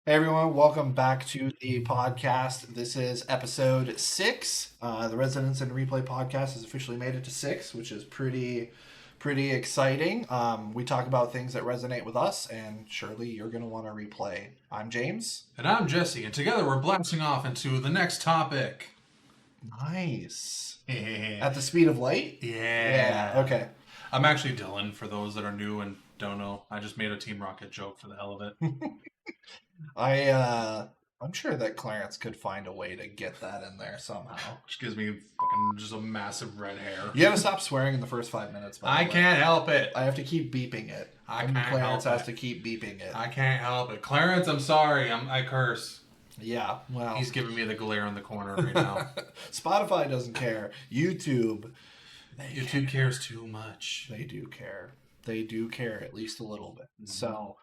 Hey everyone, welcome back to the podcast. This is episode 6. The Residents and Replay podcast has officially made it to 6, which is pretty exciting. We talk about things that resonate with us, and surely you're going to want to replay. I'm James. And I'm Jesse, and together we're blasting off into the next topic. Nice. At the speed of light? Yeah. Okay. I'm actually Dillon, for those that are new and don't know. I just made a Team Rocket joke for the hell of it. I'm sure that Clarence could find a way to get that in there somehow. Which gives me fucking just a massive red hair. You gotta stop swearing in the first 5 minutes. I can't help it. I have to keep beeping it. Clarence has to keep beeping it. I can't help it. Clarence, I'm sorry. I curse. Yeah, well. He's giving me the glare in the corner right now. Spotify doesn't care. YouTube cares too much. They do care. They do care at least a little bit. Mm-hmm. So,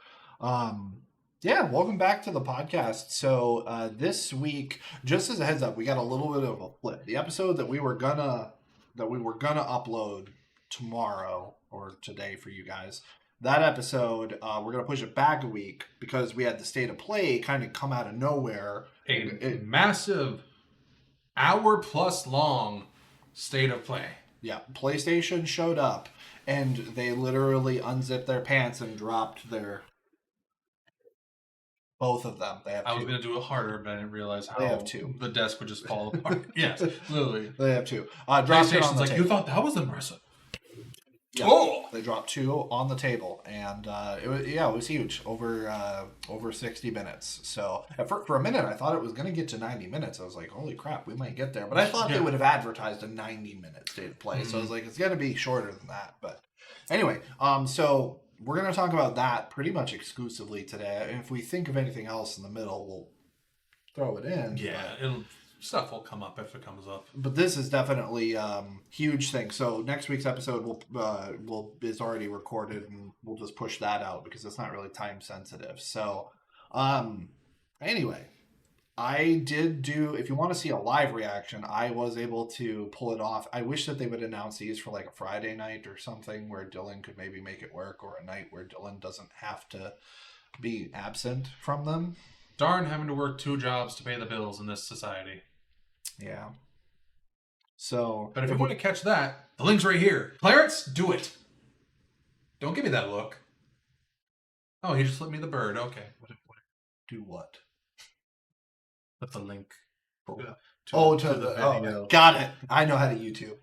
yeah, welcome back to the podcast. So this week, just as a heads up, we got a little bit of a flip. The episode that we were gonna upload tomorrow or today for you guys, that episode we're gonna push it back a week because we had the state of play kind of come out of nowhere. A massive hour-plus long state of play. Yeah, PlayStation showed up and they literally unzipped their pants and dropped their. Both of them. They have two. I was going to do it harder, but I didn't realize how they have two. The desk would just fall apart. Yes, literally. They have two. PlayStation's like, you thought that was impressive. Yeah, oh! They dropped two on the table, and it was huge, over 60 minutes. So for a minute, I thought it was going to get to 90 minutes. I was like, holy crap, we might get there. But I thought they would have advertised a 90-minute state of play. Mm-hmm. So I was like, it's going to be shorter than that. But anyway, so we're going to talk about that pretty much exclusively today. And if we think of anything else in the middle, we'll throw it in. Yeah, stuff will come up if it comes up. But this is definitely huge thing. So next week's episode is already recorded, and we'll just push that out because it's not really time sensitive. So anyway, I did do, if you want to see a live reaction, I was able to pull it off. I wish that they would announce these for like a Friday night or something where Dillon could maybe make it work, or a night where Dillon doesn't have to be absent from them. Darn having to work 2 jobs to pay the bills in this society. Yeah. So, but if you want to catch that, the link's right here. Clarence, do it. Don't give me that look. Oh, he just flipped me the bird. Okay. Do what? Put the link. To the video. Oh, got it. I know how to YouTube.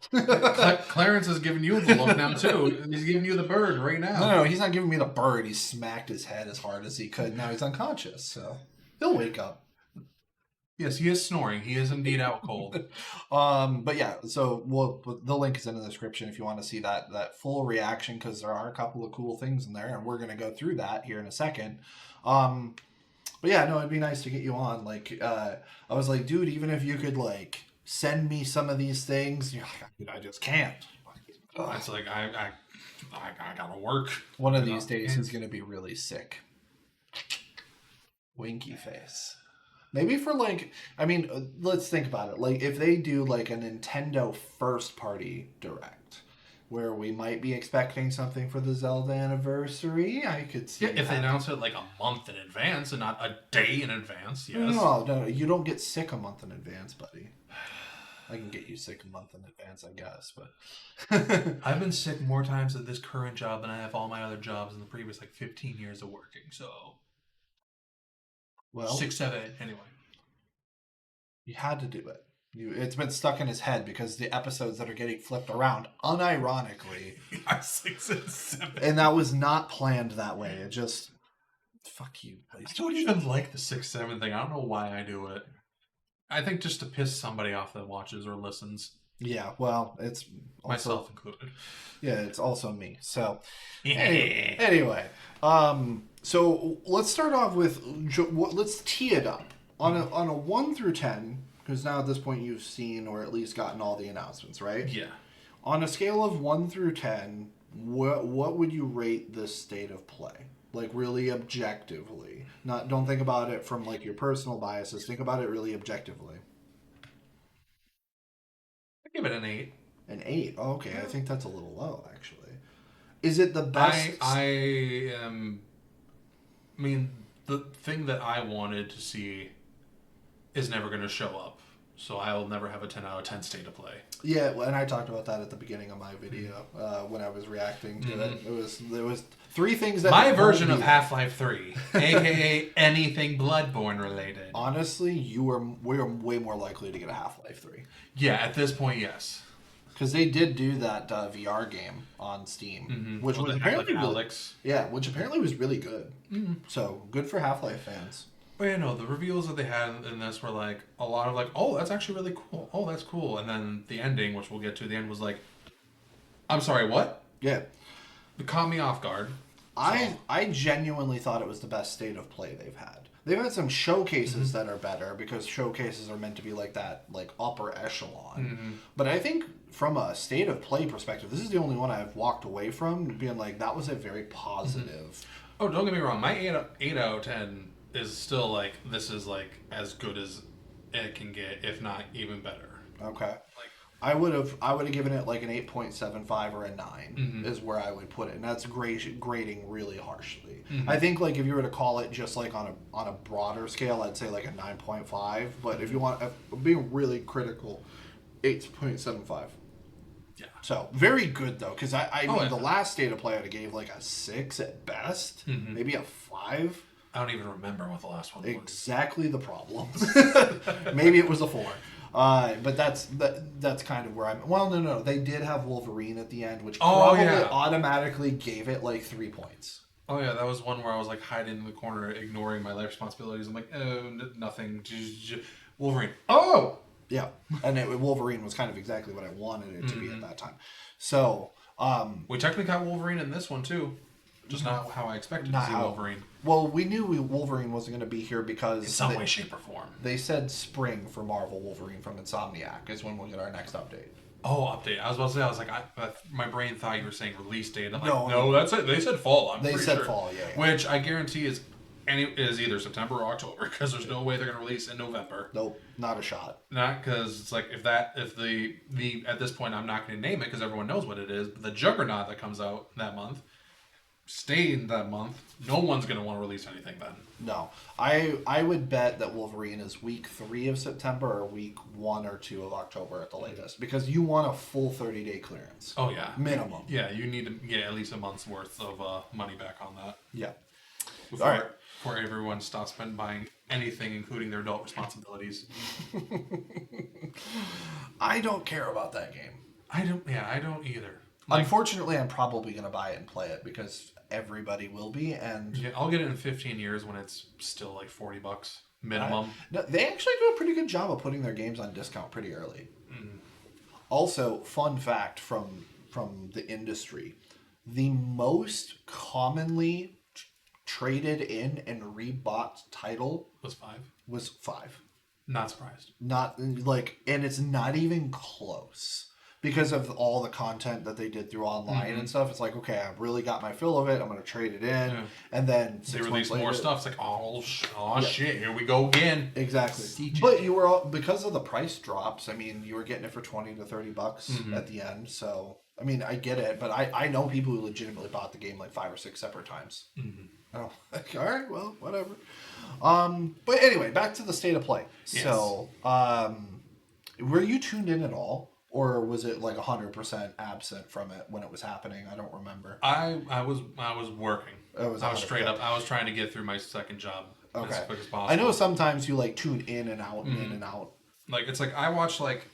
Clarence is giving you the look now too. He's giving you the bird right now. No, he's not giving me the bird. He smacked his head as hard as he could. Now he's unconscious, so he'll wake up. Yes, he is snoring. He is indeed out cold. But yeah, so the link is in the description if you want to see that full reaction, because there are a couple of cool things in there, and we're going to go through that here in a second. But yeah, no, it'd be nice to get you on. Like, I was like, dude, even if you could like send me some of these things, I just can't. It's like I gotta work. One of these days, he's gonna be really sick. Winky face. Maybe for like, I mean, let's think about it. Like, if they do like a Nintendo first party direct, where we might be expecting something for the Zelda anniversary, I could see. Yeah, if they announce it like a month in advance and not a day in advance, yes. No, you don't get sick a month in advance, buddy. I can get you sick a month in advance, I guess, but I've been sick more times at this current job than I have all my other jobs in the previous 15 years of working. So, 6, 7, anyway. You had to do it. It's been stuck in his head because the episodes that are getting flipped around, unironically, are 6 and 7. And that was not planned that way. It just, fuck you. I don't even like the 6, 7 thing. I don't know why I do it. I think just to piss somebody off that watches or listens. Yeah, well, it's also, myself included. Yeah, it's also me. So, anyway, so let's start off with, let's tee it up on a 1 through 10. Because now at this point you've seen or at least gotten all the announcements, right? Yeah. On a scale of 1 through 10, what would you rate this state of play? Like really objectively. Don't think about it from like your personal biases. Think about it really objectively. I give it an 8. An 8? Oh, okay, I think that's a little low actually. Is it the best? I mean, the thing that I wanted to see is never going to show up. So I'll never have a 10 out of 10 state of play. Yeah, and I talked about that at the beginning of my video when I was reacting to it. There was 3 things that... My version of Half-Life 3, a.k.a. anything Bloodborne related. Honestly, we are way more likely to get a Half-Life 3. Yeah, at this point, yes. Because they did do that VR game on Steam, which was apparently Alex. which apparently was really good. So good for Half-Life fans. But you know, the reveals that they had in this were like a lot of like, oh, that's actually really cool. Oh, that's cool. And then the ending, which we'll get to, the end was like, I'm sorry, what? Yeah, It caught me off guard. I genuinely thought it was the best state of play they've had. They've had some showcases that are better because showcases are meant to be like that, like upper echelon. But I think from a state of play perspective, this is the only one I've walked away from being like, that was a very positive. Oh, don't get me wrong. My 8 out of 10 is still like, this is like as good as it can get, if not even better. Okay. Like, I would have given it like an 8.75 or a 9 is where I would put it, and that's grading really harshly. I think like if you were to call it just like on a broader scale, I'd say like a 9.5. But if you want being really critical, 8.75. yeah. So very good though, because I mean the last state of play I gave like a 6 at best, maybe a 5. I don't even remember what the last one was. Exactly the problem. Maybe it was a 4. But that's kind of where I'm... Well, no. They did have Wolverine at the end, which probably automatically gave it like 3 points. Oh, yeah. That was one where I was like hiding in the corner, ignoring my life responsibilities. I'm like, oh, nothing. Wolverine. Oh! Yeah. And Wolverine was kind of exactly what I wanted it to be at that time. So... we technically got Wolverine in this one, too. Just not how I expected to see Wolverine. Well, we knew Wolverine wasn't going to be here because... In some way, shape, or form. They said spring for Marvel Wolverine from Insomniac is when we'll get our next update. Oh, update. I was about to say, I was like, my brain thought you were saying release date. I'm like, no, that's it. They said fall. They said fall, yeah. Which I guarantee is either September or October, because there's no way they're going to release in November. Nope, not a shot. Not because it's like, if the at this point, I'm not going to name it because everyone knows what it is, but the Juggernaut that comes out that month, stay in that month, no one's going to want to release anything then. No. I would bet that Wolverine is week 3 of September or week 1 or 2 of October at the latest, because you want a full 30-day clearance. Oh, yeah. Minimum. Yeah, you need to get at least a month's worth of money back on that. Yeah. Before everyone stops buying anything, including their adult responsibilities. I don't care about that game. I don't either. Unfortunately, I'm probably going to buy it and play it because everybody will be, and yeah, I'll get it in 15 years when it's still like $40 minimum. No, they actually do a pretty good job of putting their games on discount pretty early. Also, fun fact from the industry, the most commonly traded in and rebought title was 5. Not surprised. Not like, and it's not even close. Because of all the content that they did through online and stuff, it's like, okay, I've really got my fill of it. I'm going to trade it in. And then they release more stuff. It's like, shit, here we go again. Exactly. CJ. But you were, because of the price drops, I mean, you were getting it for $20 to $30 at the end. So, I mean, I get it. But I know people who legitimately bought the game like 5 or 6 separate times. Oh, like, all right, well, whatever. But anyway, back to the state of play. Yes. So, were you tuned in at all? Or was it like 100% absent from it when it was happening? I don't remember. I was working. I was straight up. I was trying to get through my second job as quick as possible. I know sometimes you like tune in and out and in and out. Like it's like I watched like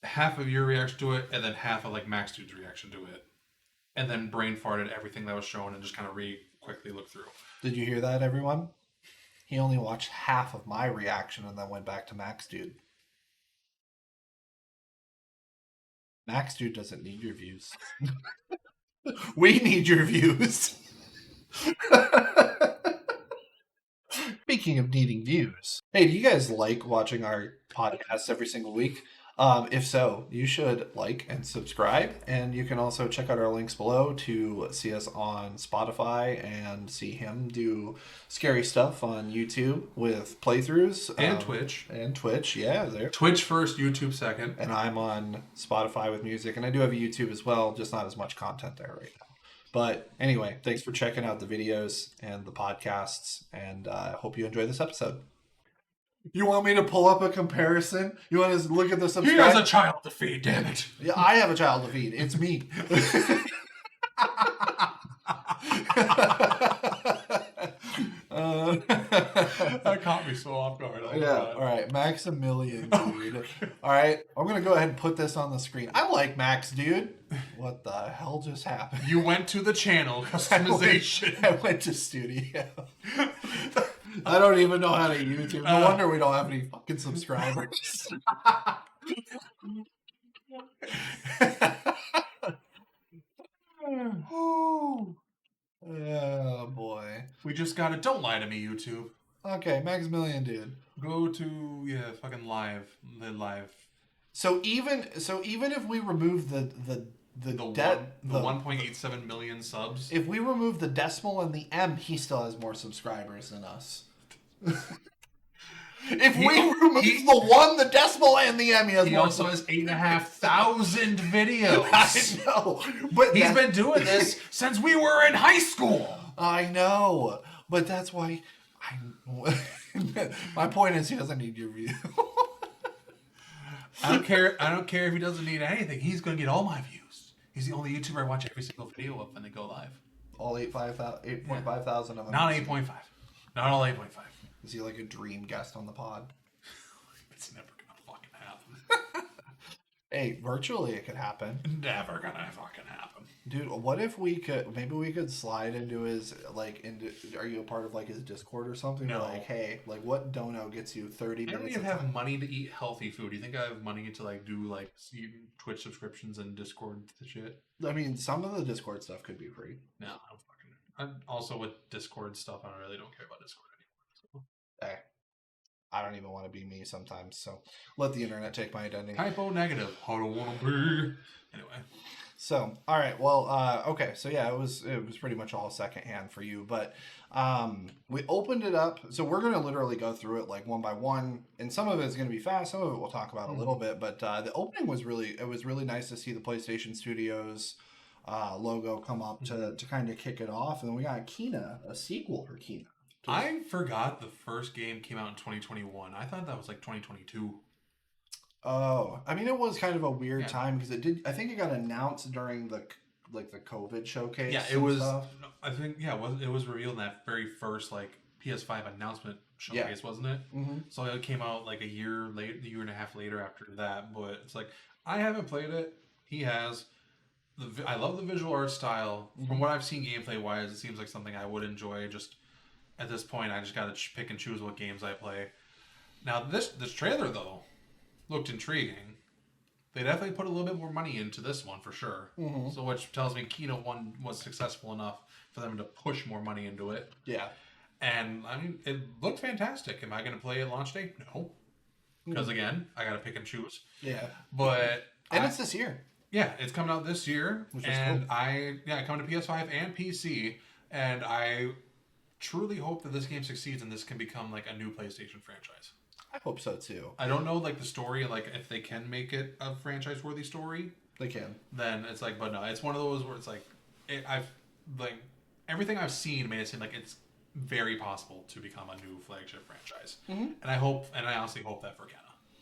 half of your reaction to it and then half of like Max Dude's reaction to it, and then brain farted everything that was shown and just kind of quickly looked through. Did you hear that, everyone? He only watched half of my reaction and then went back to Max Dude. Max Dude doesn't need your views. We need your views. Speaking of needing views. Hey, do you guys like watching our podcasts every single week? If so, you should like and subscribe. And you can also check out our links below to see us on Spotify and see him do scary stuff on YouTube with playthroughs. And Twitch. And Twitch, yeah. There. Twitch first, YouTube second. And I'm on Spotify with music. And I do have a YouTube as well, just not as much content there right now. But anyway, thanks for checking out the videos and the podcasts, and I hope you enjoy this episode. You want me to pull up a comparison? You want to look at the subscribe? He has a child to feed, damn it. Yeah, I have a child to feed. It's me. That caught me so off guard. Oh, yeah. God. All right, Maximilian, dude. All right, I'm gonna go ahead and put this on the screen. I like Max, dude. What the hell just happened? You went to the channel customization. I went to studio. I don't even know how to YouTube. No wonder we don't have any fucking subscribers. Oh boy. We just got it. Don't lie to me, YouTube. Okay, Maximilian, dude. Go to fucking live. So even if we remove the 1.87 million subs. If we remove the decimal and the M, he still has more subscribers than us. If we remove the 1, the decimal, and the M, he also has 8,500 videos. I know, but he's been doing this since we were in high school. I know, but that's why my point is he doesn't need your view. I don't care if he doesn't need anything. He's gonna get all my views. He's the only YouTuber I watch every single video of when they go live. All 8.5 thousand of them. Not 8.5. Not all 8.5. Is he like a dream guest on the pod? It's never gonna fucking happen. Hey, virtually it could happen. Never gonna fucking happen. Dude, what if we could slide into his, are you a part of like his Discord or something? No. Like, hey, like what dono gets you 30 minutes? I don't even have money to eat healthy food. Do you think I have money to like do like Twitch subscriptions and Discord shit? I mean, some of the Discord stuff could be free. No, I don't fucking. I'm also with Discord stuff, I really don't care about Discord anymore. So. Hey, I don't even want to be me sometimes, so let the internet take my identity. Typo negative. I don't want to be. Anyway. So, all right, well, okay, so yeah, it was pretty much all secondhand for you, but we opened it up. So we're gonna literally go through it like one by one, and some of it's gonna be fast, some of it we'll talk about a little bit. But the opening was really nice to see the PlayStation Studios logo come up to kind of kick it off, and then we got Kena, a sequel for Kena. I forgot the first game came out in 2021. I thought that was like 2022. Oh, I mean, it was kind of a weird time because I think it got announced during the COVID showcase. Yeah, it was. Stuff. I think it was revealed in that very first like PS5 announcement showcase, wasn't it? Mm-hmm. So it came out like a year and a half later after that. But it's like I haven't played it. He has. I love the visual art style. Mm-hmm. From what I've seen gameplay wise, it seems like something I would enjoy. Just at this point, I just got to pick and choose what games I play. Now this trailer though looked intriguing. They definitely put a little bit more money into this one for sure. Mm-hmm. So which tells me Kena 1 was successful enough for them to push more money into it. Yeah. And I mean, it looked fantastic. Am I going to play it launch day? No. Because again, I got to pick and choose. Yeah. But it's this year. Yeah, it's coming out this year. Which is cool. Coming to PS5 and PC. And I truly hope that this game succeeds and this can become like a new PlayStation franchise. I hope so too. I don't know like the story, like if they can make it a franchise worthy story. They can. Then it's like, but no, it's one of those where it's like, everything I've seen made it seem like it's very possible to become a new flagship franchise. Mm-hmm. And I honestly hope that for Kena.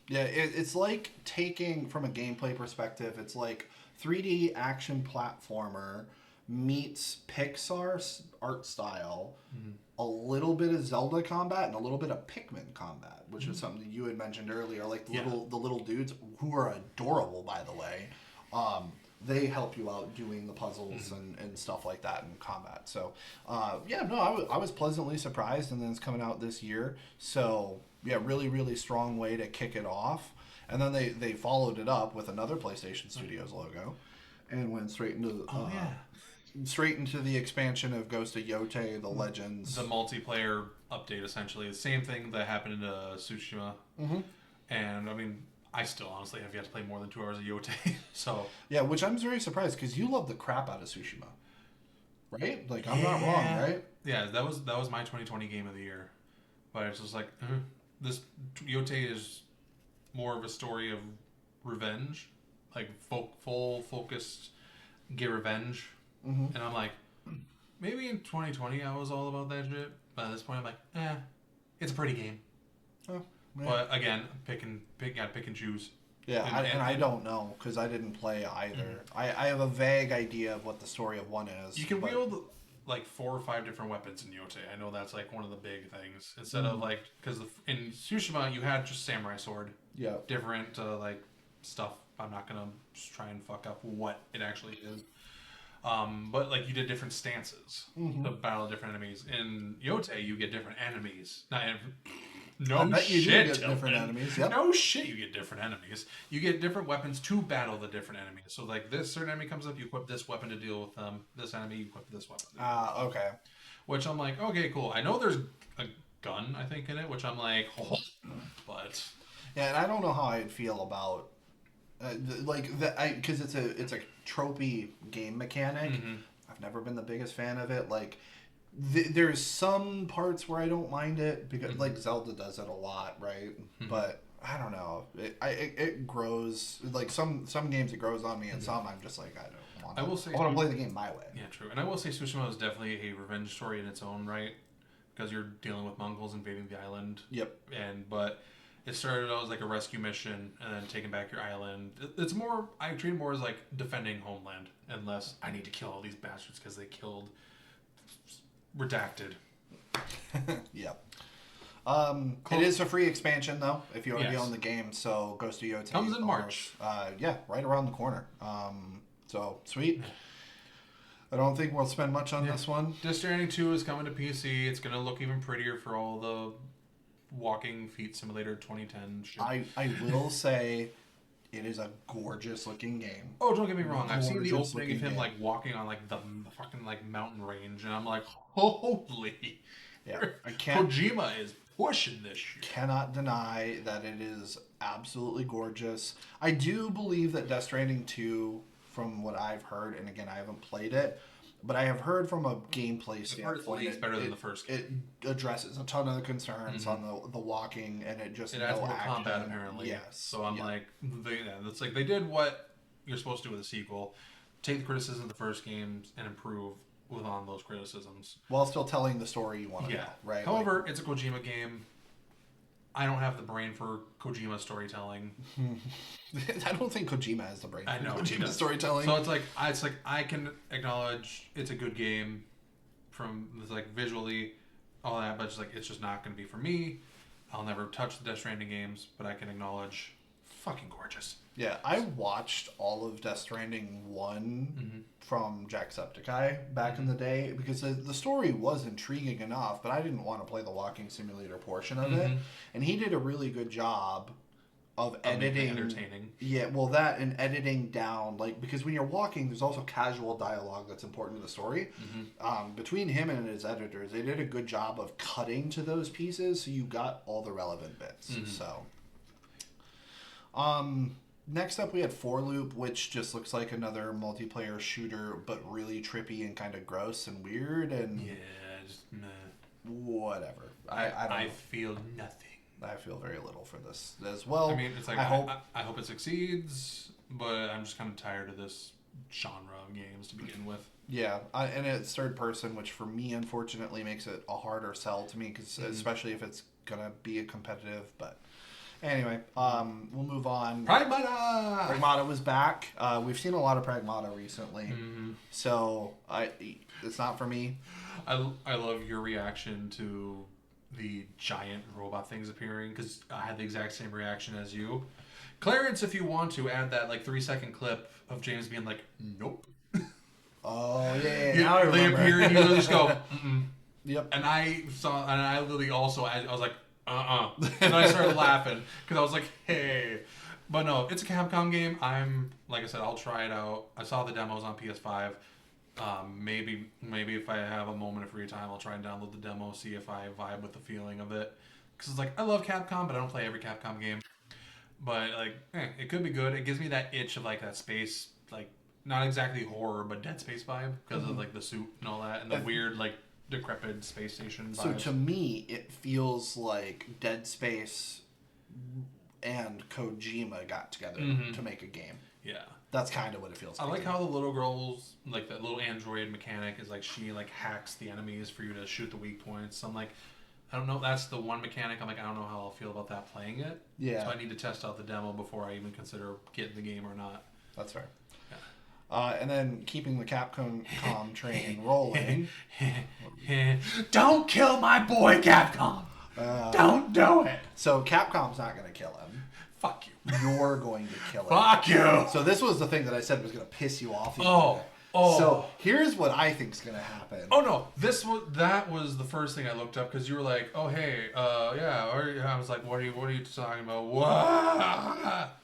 Yeah, it's like taking from a gameplay perspective, it's like 3D action platformer meets Pixar's art style. Mm-hmm. A little bit of Zelda combat and a little bit of Pikmin combat, which is something that you had mentioned earlier. Like the little dudes who are adorable, by the way. They help you out doing the puzzles and stuff like that in combat. So, I was pleasantly surprised, and then it's coming out this year. So, yeah, really, really strong way to kick it off. And then they followed it up with another PlayStation Studios logo, and went straight into straight into the expansion of Ghost of Yotei, the Legends. The multiplayer update, essentially. The same thing that happened in Tsushima. Mm-hmm. And, I mean, I still honestly have yet to play more than 2 hours of Yotei. So yeah, which I'm very surprised, because you love the crap out of Tsushima. Right? Like, I'm not wrong, right? Yeah, that was my 2020 game of the year. But it's just like, this Yotei is more of a story of revenge. Like, full focused, get revenge. And I'm like, maybe in 2020 I was all about that shit. But at this point, I'm like, it's a pretty game. Oh, man. But again, gotta pick and choose. Yeah, and I don't know because I didn't play either. I have a vague idea of what the story of one is. You can wield like 4 or 5 different weapons in Yote. I know that's like one of the big things. Instead of like, because in Tsushima you had just samurai sword. Yeah. Different like stuff. I'm not gonna just try and fuck up what it actually is. But like you did different stances to battle different enemies. In Yote, you get different enemies. No shit, different enemies. Yep. No shit, you get different enemies. You get different weapons to battle the different enemies. So like this certain enemy comes up, you equip this weapon to deal with them. This enemy, you equip this weapon. Okay. Which I'm like, okay, cool. I know there's a gun, I think, in it, which I'm like, but yeah, and I don't know how I'd feel about because it's a tropey game mechanic. I've never been the biggest fan of it. Like there's some parts where I don't mind it because like Zelda does it a lot, right? But I don't know. It grows like some games it grows on me, and some I'm just like I don't want. I want to play the game my way. Yeah, true. And I will say Tsushima is definitely a revenge story in its own right because you're dealing with Mongols invading the island. Yep. But it started out as like a rescue mission and then taking back your island. It's more, I treat it more as like defending homeland and less I need to kill all these bastards because they killed Redacted. Yep. It is a free expansion though if you already own the game, so Ghost of Yote comes in March. Yeah, right around the corner. So sweet. I don't think we'll spend much on this one. Death Stranding 2 is coming to PC. It's gonna look even prettier for all the Walking Feet Simulator 2010 shit. I will say it is a gorgeous looking game. Oh, don't get me wrong. I've seen the opening of him like walking on like the fucking like mountain range, and I'm like, holy! Yeah, I can't. Kojima is pushing this shit. Cannot deny that it is absolutely gorgeous. I do believe that Death Stranding 2, from what I've heard, and again I haven't played it, but I have heard from a gameplay standpoint, it's better than the first game. It addresses a ton of the concerns on the walking, and it just adds more combat apparently. Yes. So I'm like, it's like they did what you're supposed to do with a sequel: take the criticism of the first games and improve on those criticisms while still telling the story you want to tell. Right. However, it's a Kojima game. I don't have the brain for Kojima storytelling. I don't think Kojima has the brain for Kojima storytelling. So it's like I can acknowledge it's a good game from like visually, all that, but it's just not going to be for me. I'll never touch the Death Stranding games, but I can acknowledge fucking gorgeous. Yeah, I watched all of Death Stranding 1 from Jacksepticeye back in the day because the story was intriguing enough, but I didn't want to play the walking simulator portion of it. And he did a really good job of editing. Entertaining. Yeah, well, that and editing down, like, because when you're walking, there's also casual dialogue that's important to the story. Between him and his editors, they did a good job of cutting to those pieces, so you got all the relevant bits. So, next up we had 4Loop, which just looks like another multiplayer shooter, but really trippy and kind of gross and weird, and just meh. Whatever. I feel nothing. I feel very little for this as well. I mean, it's like I hope it succeeds, but I'm just kind of tired of this genre of games to begin with. Yeah, and it's third person, which for me, unfortunately, makes it a harder sell to me, because especially if it's gonna be a competitive. But anyway, we'll move on. Pragmata was back. We've seen a lot of Pragmata recently, so it's not for me. I love your reaction to the giant robot things appearing, because I had the exact same reaction as you. Clarence, if you want to add that like 3-second clip of James being like, nope. Oh yeah, now I remember. They appear and you really just go, Yep. And I literally also, I was like, and I started laughing because I was like, hey. But no, it's a Capcom game. Like I said, I'll try it out. I saw the demos on PS5. Maybe if I have a moment of free time, I'll try and download the demo, see if I vibe with the feeling of it. Because it's like, I love Capcom, but I don't play every Capcom game. But like, it could be good. It gives me that itch of like that space, like not exactly horror, but Dead Space vibe because of like the suit and all that, and the weird like decrepit space station vibes. So to me, it feels like Dead Space and Kojima got together to make a game. Yeah. That's kind of what it feels like. I like how the little girl's, like, that little android mechanic is, like, she, like, hacks the enemies for you to shoot the weak points. I'm like, I don't know. That's the one mechanic. I'm like, I don't know how I'll feel about that playing it. Yeah. So I need to test out the demo before I even consider getting the game or not. That's fair. Yeah. And then keeping the Capcom train rolling. Don't kill my boy, Capcom. Don't do it. So Capcom's not going to kill him. Fuck you. You're going to kill him. Fuck you. So this was the thing that I said was going to piss you off. Oh. So here's what I think's going to happen. Oh no, that was the first thing I looked up because you were like, oh hey, yeah. I was like, what are you talking about? What?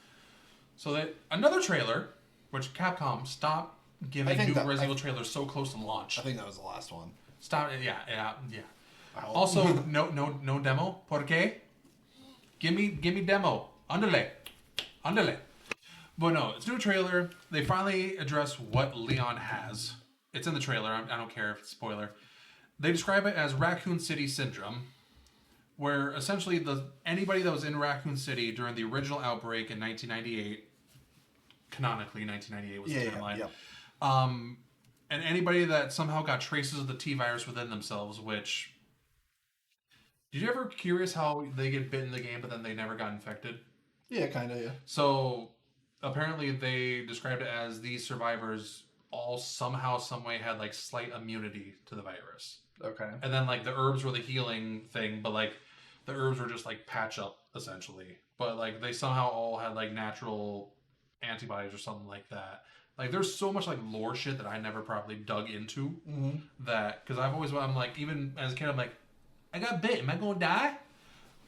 So another trailer, which Capcom stopped giving new Resident Evil trailers so close to launch. I think that was the last one. Stop. Yeah. Also, no demo. ¿Por qué? Give me demo. Ándale. But no, it's a new trailer. They finally address what Leon has. It's in the trailer. I don't care if it's a spoiler. They describe it as Raccoon City Syndrome, where essentially anybody that was in Raccoon City during the original outbreak in 1998, canonically 1998 was the timeline. Yeah. And anybody that somehow got traces of the T virus within themselves, which... Did you ever curious how they get bit in the game, but then they never got infected? Yeah, kind of, yeah. So... Apparently, they described it as these survivors all somehow, some way had like slight immunity to the virus. Okay. And then like the herbs were the healing thing, but like the herbs were just like patch up essentially. But like they somehow all had like natural antibodies or something like that. Like there's so much like lore shit that I never probably dug into. That because I'm like, even as a kid, I'm like, I got bit. Am I gonna die?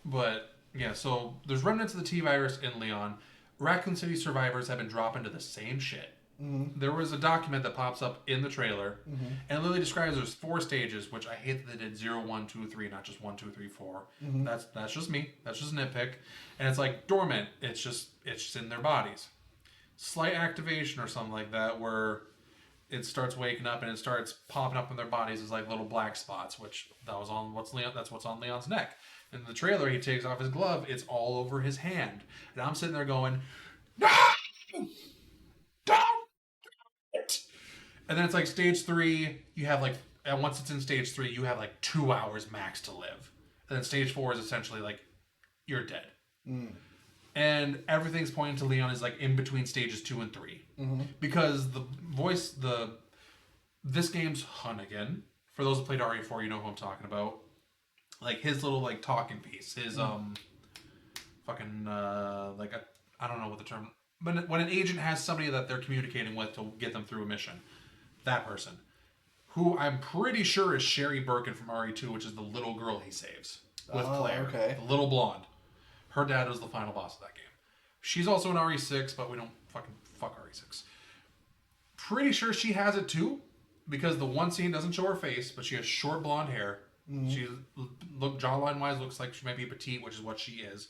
But yeah, so there's remnants of the T virus in Leon. Raccoon City survivors have been dropped into the same shit. There was a document that pops up in the trailer, and it literally describes there's 4 stages, which I hate that they did 0, 1, 2, 3, not just 1, 2, 3, 4. That's just me. That's just a nitpick. And it's like dormant. It's just in their bodies. Slight activation or something like that, where it starts waking up and it starts popping up in their bodies as like little black spots, which that's what's on Leon's neck. In the trailer, he takes off his glove. It's all over his hand. And I'm sitting there going, no! Don't do it! And then it's like stage 3, you have like, and once it's in stage 3, you have like 2 hours max to live. And then stage 4 is essentially like, you're dead. And everything's pointing to Leon is like in between stages 2 and 3. Because this game's Hunnigan. For those who played RE4, you know who I'm talking about. Like his little like talking piece, his fucking like I don't know what the term, but when an agent has somebody that they're communicating with to get them through a mission, that person, who I'm pretty sure is Sherry Birkin from RE2, which is the little girl he saves with Claire, the little blonde. Her dad was the final boss of that game. She's also in RE6, but we don't fuck RE6. Pretty sure she has it too, because the one scene doesn't show her face, but she has short blonde hair. She jawline wise looks like she might be petite, which is what she is.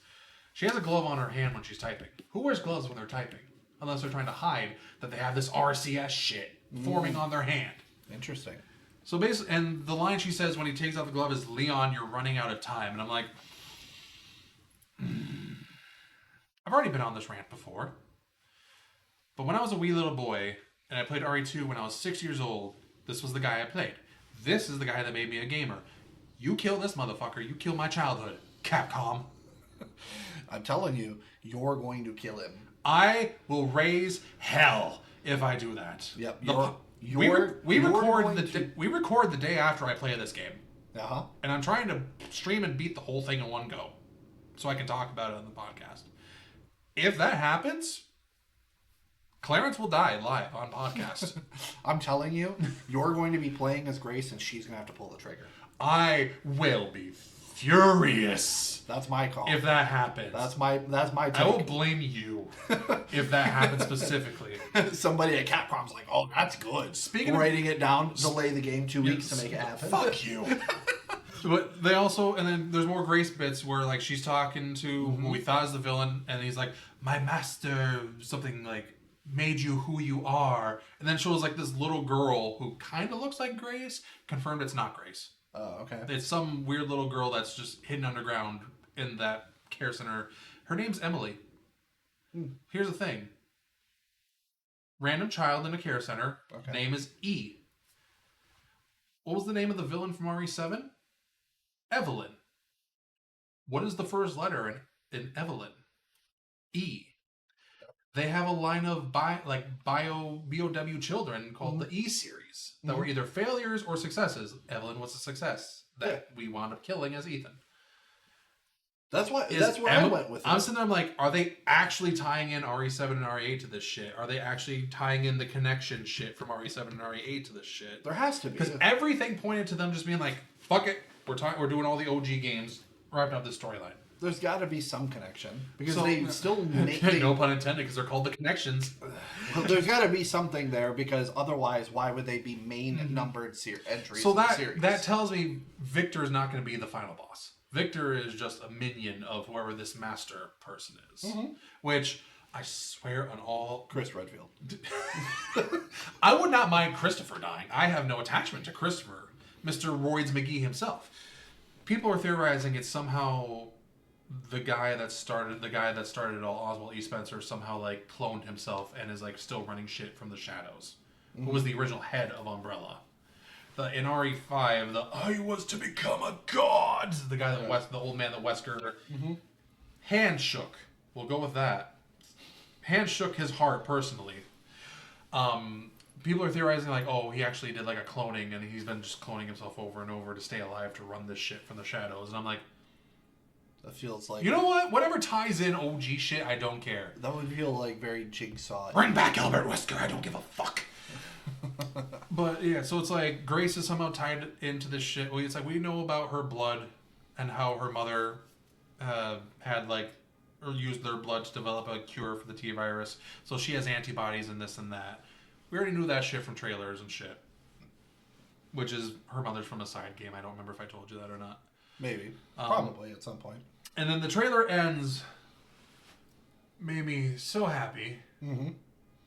She has a glove on her hand when she's typing. Who wears gloves when they're typing? Unless they're trying to hide that they have this RCS shit forming on their hand. Interesting. So basically, and the line she says when he takes off the glove is, "Leon, you're running out of time." And I'm like, I've already been on this rant before. But when I was a wee little boy and I played RE2 when I was 6 years old, this was the guy I played. This is the guy that made me a gamer. You kill this motherfucker, you kill my childhood, Capcom. I'm telling you, you're going to kill him. I will raise hell if I do that. Yep. We record the day after I play this game. And I'm trying to stream and beat the whole thing in one go, so I can talk about it on the podcast. If that happens, Clarence will die live on podcast. I'm telling you, you're going to be playing as Grace, and she's going to have to pull the trigger. I will be furious. That's my call. If that happens. That's my take. I will blame you if that happens specifically. Somebody at Capcom's like, oh, that's good. Speaking writing it down, delay the game 2 weeks to make it happen. Fuck you. But they also, and then there's more Grace bits where like she's talking to who we thought is the villain, and he's like, my master, something like, made you who you are. And then shows like this little girl who kind of looks like Grace. Confirmed it's not Grace. Oh, okay. It's some weird little girl that's just hidden underground in that care center Her name's Emily. Here's the thing. Random child in a care center. Okay. Name is E. What was the name of the villain from RE7? Evelyn. What is the first letter in Evelyn? E. They have a line of BOW children called the E series that were either failures or successes. Evelyn was a success that we wound up killing as Ethan. That's where I went with it. I'm sitting there, I'm like, are they actually tying in RE7 and RE8 to this shit? Are they actually tying in the connection shit from RE7 and RE8 to this shit? There has to be. Because everything pointed to them just being like, fuck it, we're doing all the OG games, wrapping up this storyline. There's got to be some connection. Because they still make... no pun intended, because they're called the Connections. Well, there's got to be something there, because otherwise, why would they be main numbered entries so in the series? that tells me Victor is not going to be the final boss. Victor is just a minion of whoever this master person is. Which, I swear on all... Chris Redfield. I would not mind Christopher dying. I have no attachment to Christopher. Mr. Royds McGee himself. People are theorizing it's somehow the guy that started it all, Oswald E. Spencer, somehow like cloned himself and is like still running shit from the shadows. Who was the original head of Umbrella. In RE5, I was to become a god. The guy the old man that Wesker hand shook. We'll go with that. Hand shook his heart personally. People are theorizing like, oh, he actually did like a cloning, and he's been just cloning himself over and over to stay alive to run this shit from the shadows. And I'm like, that feels like... You know what? Whatever ties in OG shit, I don't care. That would feel like very Jigsaw. Bring back Albert Wesker. I don't give a fuck. But yeah, so it's like Grace is somehow tied into this shit. Well, it's like we know about her blood and how her mother had like or used their blood to develop a cure for the T virus. So she has antibodies and this and that. We already knew that shit from trailers and shit. Which is her mother's from a side game. I don't remember if I told you that or not. Maybe. Probably at some point. And then the trailer ends. Made me so happy.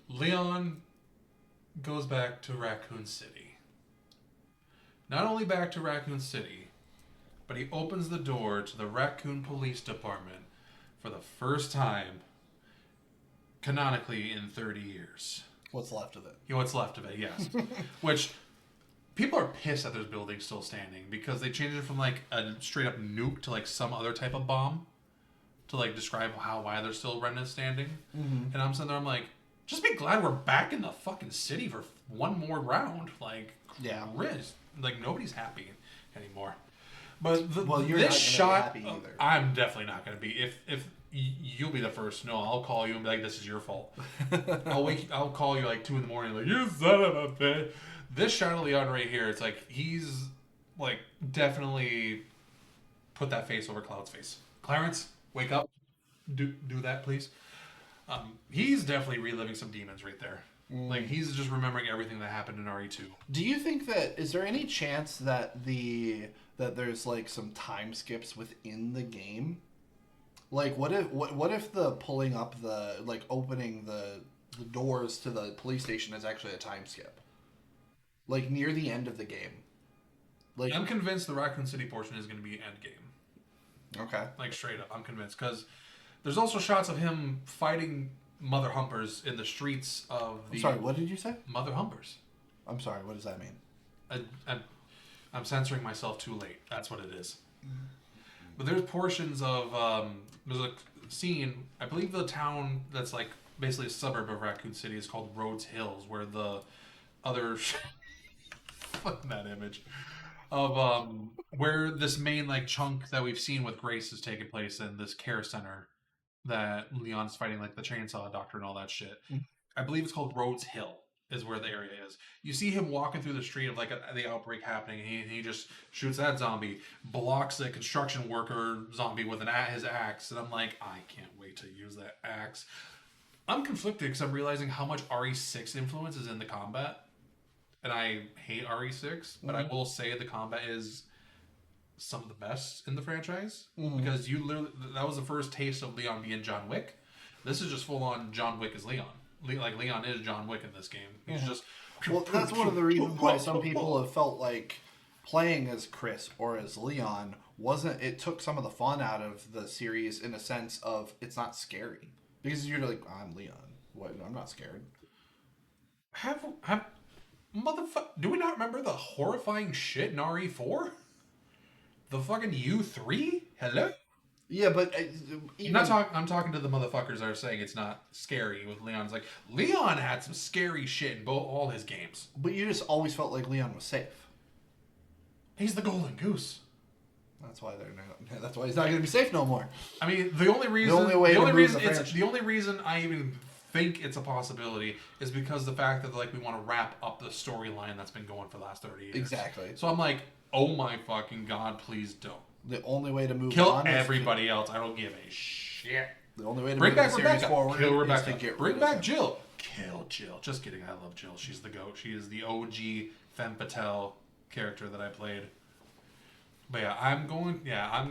Leon goes back to Raccoon City. Not only back to Raccoon City, but he opens the door to the Raccoon Police Department for the first time, canonically, in 30 years. What's left of it. What's left of it, yes. Which, people are pissed that there's buildings still standing, because they changed it from like a straight up nuke to like some other type of bomb to like describe why there's still remnants standing. And I'm sitting there, I'm like, just be glad we're back in the fucking city for one more round. Like, Riz. Like, nobody's happy anymore. But you're not shot, be happy either. I'm definitely not going to be. If you'll be the first to know, I'll call you and be like, this is your fault. I'll call you like 2 a.m. like, you son of a bitch. This Shadow Leon right here, it's like, he's like definitely put that face over Cloud's face. Clarence, wake up. Do that, please. He's definitely reliving some demons right there. Like, he's just remembering everything that happened in RE2. Do you think is there any chance that there's like some time skips within the game? Like, what if the pulling up opening the doors to the police station is actually a time skip? Like, near the end of the game. Like, I'm convinced the Raccoon City portion is going to be end game. Okay. Like, straight up, I'm convinced, because there's also shots of him fighting Mother Humpers in the streets of the... I'm sorry, what did you say? Mother Humpers. I'm sorry, what does that mean? I'm censoring myself too late. That's what it is. But there's portions of... there's a scene, I believe the town that's like basically a suburb of Raccoon City is called Rhodes Hills, where the other... Fuck that image. Of where this main like chunk that we've seen with Grace is taking place in this care center that Leon's fighting like the chainsaw doctor and all that shit. I believe it's called Rhodes Hill is where the area is. You see him walking through the street of like the outbreak happening, and he just shoots that zombie, blocks the construction worker zombie with his axe, and I'm like, I can't wait to use that axe. I'm conflicted because I'm realizing how much RE6 influence is in the combat. And I hate RE6, but I will say the combat is some of the best in the franchise. Because that was the first taste of Leon being John Wick. This is just full on John Wick as Leon. Like, Leon is John Wick in this game. He's just... Well, that's one of the reasons why some people have felt like playing as Chris or as Leon it took some of the fun out of the series in a sense of it's not scary because you're like, I'm Leon. What? I'm not scared. Have motherfucker? Do we not remember the horrifying shit in RE4? The fucking U3? Hello? Yeah, but I'm talking to the motherfuckers that are saying it's not scary with Leon's like Leon had some scary shit in all his games. But you just always felt like Leon was safe. He's the golden goose. That's why that's why he's not going to be safe no more. I mean, the only reason I even think it's a possibility is because the fact that like we want to wrap up the storyline that's been going for the last 30 years. Exactly. So I'm like, oh my fucking god, please don't. The only way to move kill on everybody else. I don't give a shit. The only way to bring move back the series Rebecca. forward Kill is Rebecca. to get bring rid back of Jill. Kill Jill. Just kidding. I love Jill. She's the goat. She is the OG femme fatale character that I played. But yeah, I'm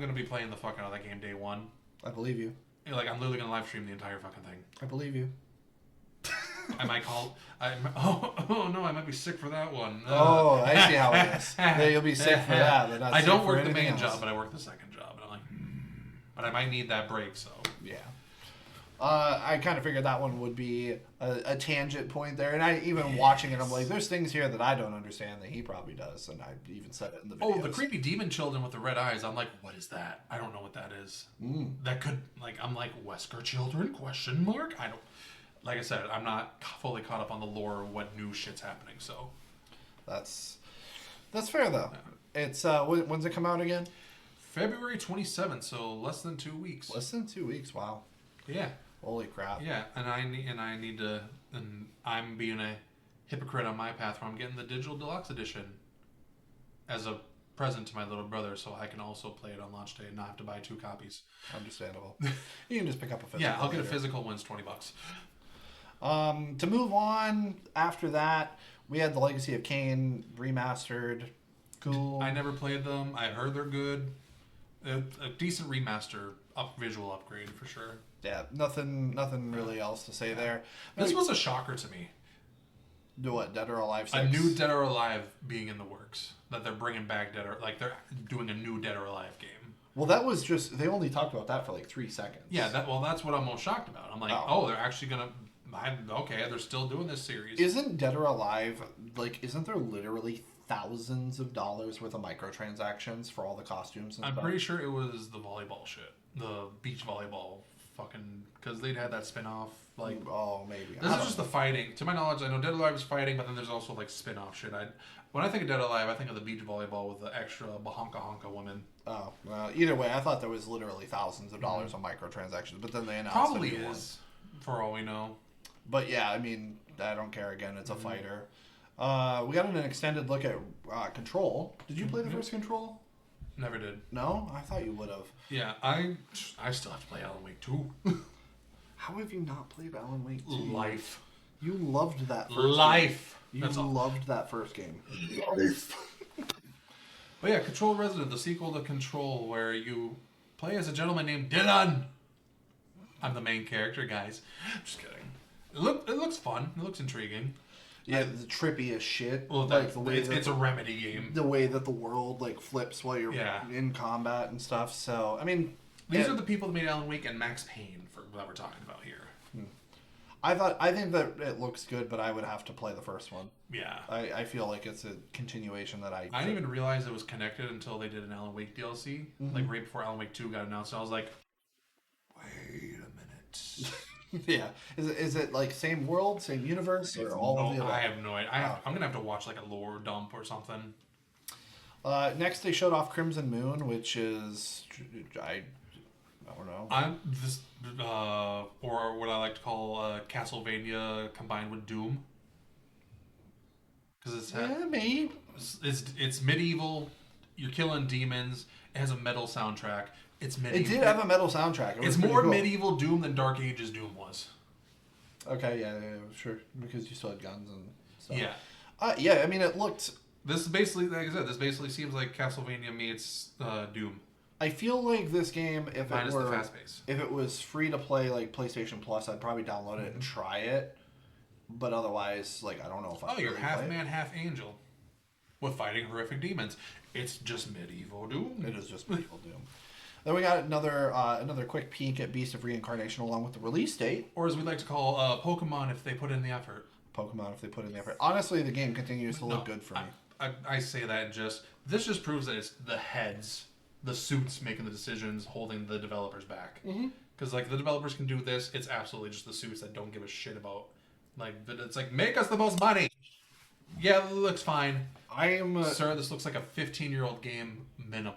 gonna be playing the fuck out of that game day one. I believe you. Like I'm literally gonna live stream the entire fucking thing. I believe you. I might call. Oh no! I might be sick for that one. I see how it is. Yeah, you'll be sick for that. But not I sick don't for work the anything main else. job, but I work the second job, and I'm like, but I might need that break. So yeah. I kind of figured that one would be a tangent point there, and I even watching it, I'm like, there's things here that I don't understand that he probably does, and I even said it in the videos. Oh, the creepy demon children with the red eyes. I'm like, what is that? I don't know what that is. That could I'm like Wesker children? Question mark? I don't. Like I said, I'm not fully caught up on the lore of what new shit's happening. So that's fair though. It's when's it come out again? February 27th, so less than 2 weeks. Less than 2 weeks. Wow. Yeah. Holy crap. Yeah, and I'm being a hypocrite on my path where I'm getting the digital deluxe edition as a present to my little brother, so I can also play it on launch day and not have to buy 2 copies. Understandable. You can just pick up a physical. Yeah, I'll get a physical when it's $20. To move on, after that, we had the Legacy of Kain remastered. Cool. I never played them. I heard they're good. A decent remaster, visual upgrade for sure. Yeah, nothing really else to say there. This was a shocker to me. Do what? Dead or Alive 6? A new Dead or Alive being in the works. That they're bringing back they're doing a new Dead or Alive game. Well, that was just, they only talked about that for like 3 seconds. Yeah, that's what I'm most shocked about. I'm like, they're actually gonna. Okay, they're still doing this series. Isn't Dead or Alive, isn't there literally thousands of dollars worth of microtransactions for all the costumes and stuff? I'm pretty sure it was the volleyball shit. The beach volleyball fucking... Because they'd had that spin-off, maybe. This is just the fighting. To my knowledge, I know Dead or Alive is fighting, but then there's also, spin-off shit. When I think of Dead or Alive, I think of the beach volleyball with the extra bahonka-honka women. Oh, well, either way, I thought there was literally thousands of dollars on microtransactions, but then they announced Probably is, for all we know. But yeah, I mean, I don't care. Again, it's a fighter. We got an extended look at Control. Did you play the first Control? Never did. No? I thought you would have. Yeah, I still have to play Alan Wake 2. How have you not played Alan Wake 2? Life. You loved that first Life. game. You loved that first game. Life. But yeah, Control Resident, the sequel to Control, where you play as a gentleman named Dillon. I'm the main character, guys. Just kidding. It looks fun. It looks intriguing. Yeah, the trippy as shit. Well, the way it's a Remedy game. The way that the world flips while you're in combat and stuff. So I mean, these are the people that made Alan Wake and Max Payne that we're talking about here. I think that it looks good, but I would have to play the first one. Yeah, I feel like it's a continuation that I didn't even realize it was connected until they did an Alan Wake DLC, right before Alan Wake 2 got announced. And I was like, wait a minute. Yeah, is it same world, same universe, or all of the above? I have no idea. I'm gonna have to watch a lore dump or something. Next, they showed off Crimson Moon, which is I don't know. Or what I like to call Castlevania combined with Doom. Because maybe it's medieval. You're killing demons. It has a metal soundtrack. It's medieval. It did have a metal soundtrack. It's more cool. Medieval Doom than Dark Ages Doom was. Okay, yeah, sure. Because you still had guns and stuff. Yeah. Yeah, I mean, it looked... This is basically, like I said, this basically seems like Castlevania meets Doom. I feel like this game, if it was free to play, PlayStation Plus, I'd probably download it and try it. But otherwise, I don't know if I you're half man, half angel. With fighting horrific demons. It's just medieval Doom. It is just medieval Doom. Then we got another quick peek at Beast of Reincarnation along with the release date. Or as we like to call Pokemon if they put in the effort. Pokemon if they put in the effort. Honestly, the game continues to look good for me. I say that this just proves that it's the heads, the suits making the decisions, holding the developers back. Because like the developers can do this, it's absolutely just the suits that don't give a shit about. Like it's like make us the most money. Yeah, it looks fine. Sir, this looks like a 15-year-old game minimum.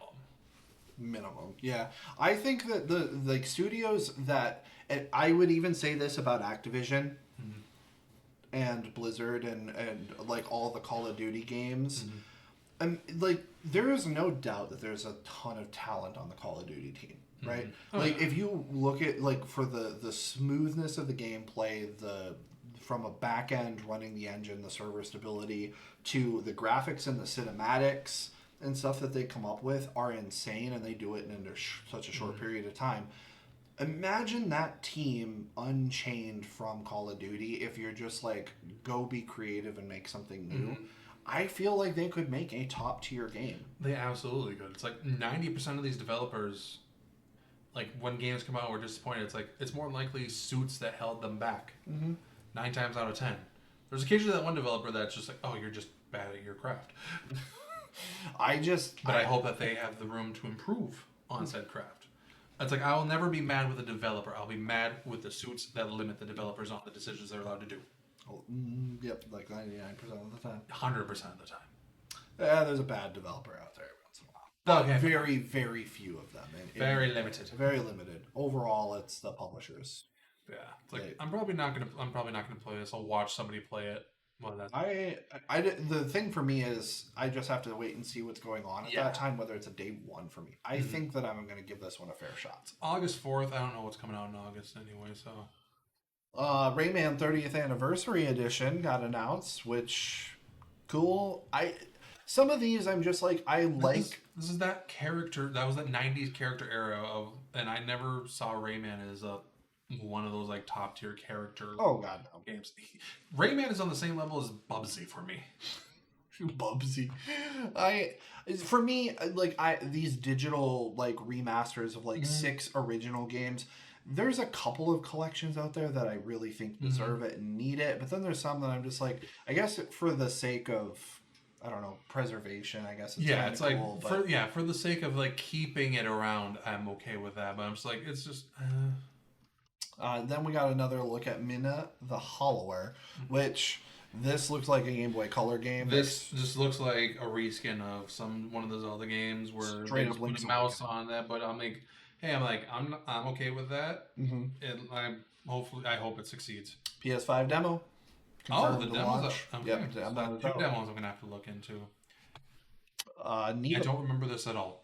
Yeah. I think that the like studios that, and I would even say this about Activision and Blizzard and like all the Call of Duty games. And like there is no doubt that there's a ton of talent on the Call of Duty team, right? Like if you look at like for the smoothness of the gameplay, from a back end running the engine, the server stability, to the graphics and the cinematics and stuff that they come up with are insane, and they do it in such a short period of time. Imagine that team unchained from Call of Duty if you're just like, go be creative and make something new. I feel like they could make a top tier game. They absolutely could. It's like 90% of these developers, like when games come out, we're disappointed. It's like, it's more likely suits that held them back. 9 times out of 10. There's occasionally that one developer that's just like, oh, you're just bad at your craft. But I hope that they have the room to improve on said craft. It's like, I will never be mad with a developer. I'll be mad with the suits that limit the developers on the decisions they're allowed to do. Yep, like 99% of the time. 100% of the time. Yeah, there's a bad developer out there once in a while. But very, very few of them. Very limited. Very limited. Overall, it's the publishers. Yeah, it's like I'm probably not gonna play this. I'll watch somebody play it. Well, the thing for me is I just have to wait and see what's going on at that time, whether it's a day one for me. I think that I'm going to give this one a fair shot. It's August 4th. I don't know what's coming out in August anyway, so. Rayman 30th Anniversary Edition got announced, which, cool. Some of these I'm just like, This is that character, that was that 90s character era of, and I never saw Rayman as one of those like top tier character games. Rayman is on the same level as Bubsy for me. Bubsy. For me, like these digital like remasters of like 6 original games, there's a couple of collections out there that I really think deserve it and need it, but then there's some that I'm just like, I guess for the sake of, I don't know, preservation, I guess it's like cool, for the sake of like keeping it around, I'm okay with that, but I'm just like, it's just then we got another look at Mina the Hollower, which this looks like a Game Boy Color game. This just looks like a reskin of one of those other games where they just put a mouse on that. But I'm like, hey, I'm okay with that, and I hope it succeeds. PS5 demo. The demos. Okay. Yep, so 2 demos I'm gonna have to look into. I don't remember this at all.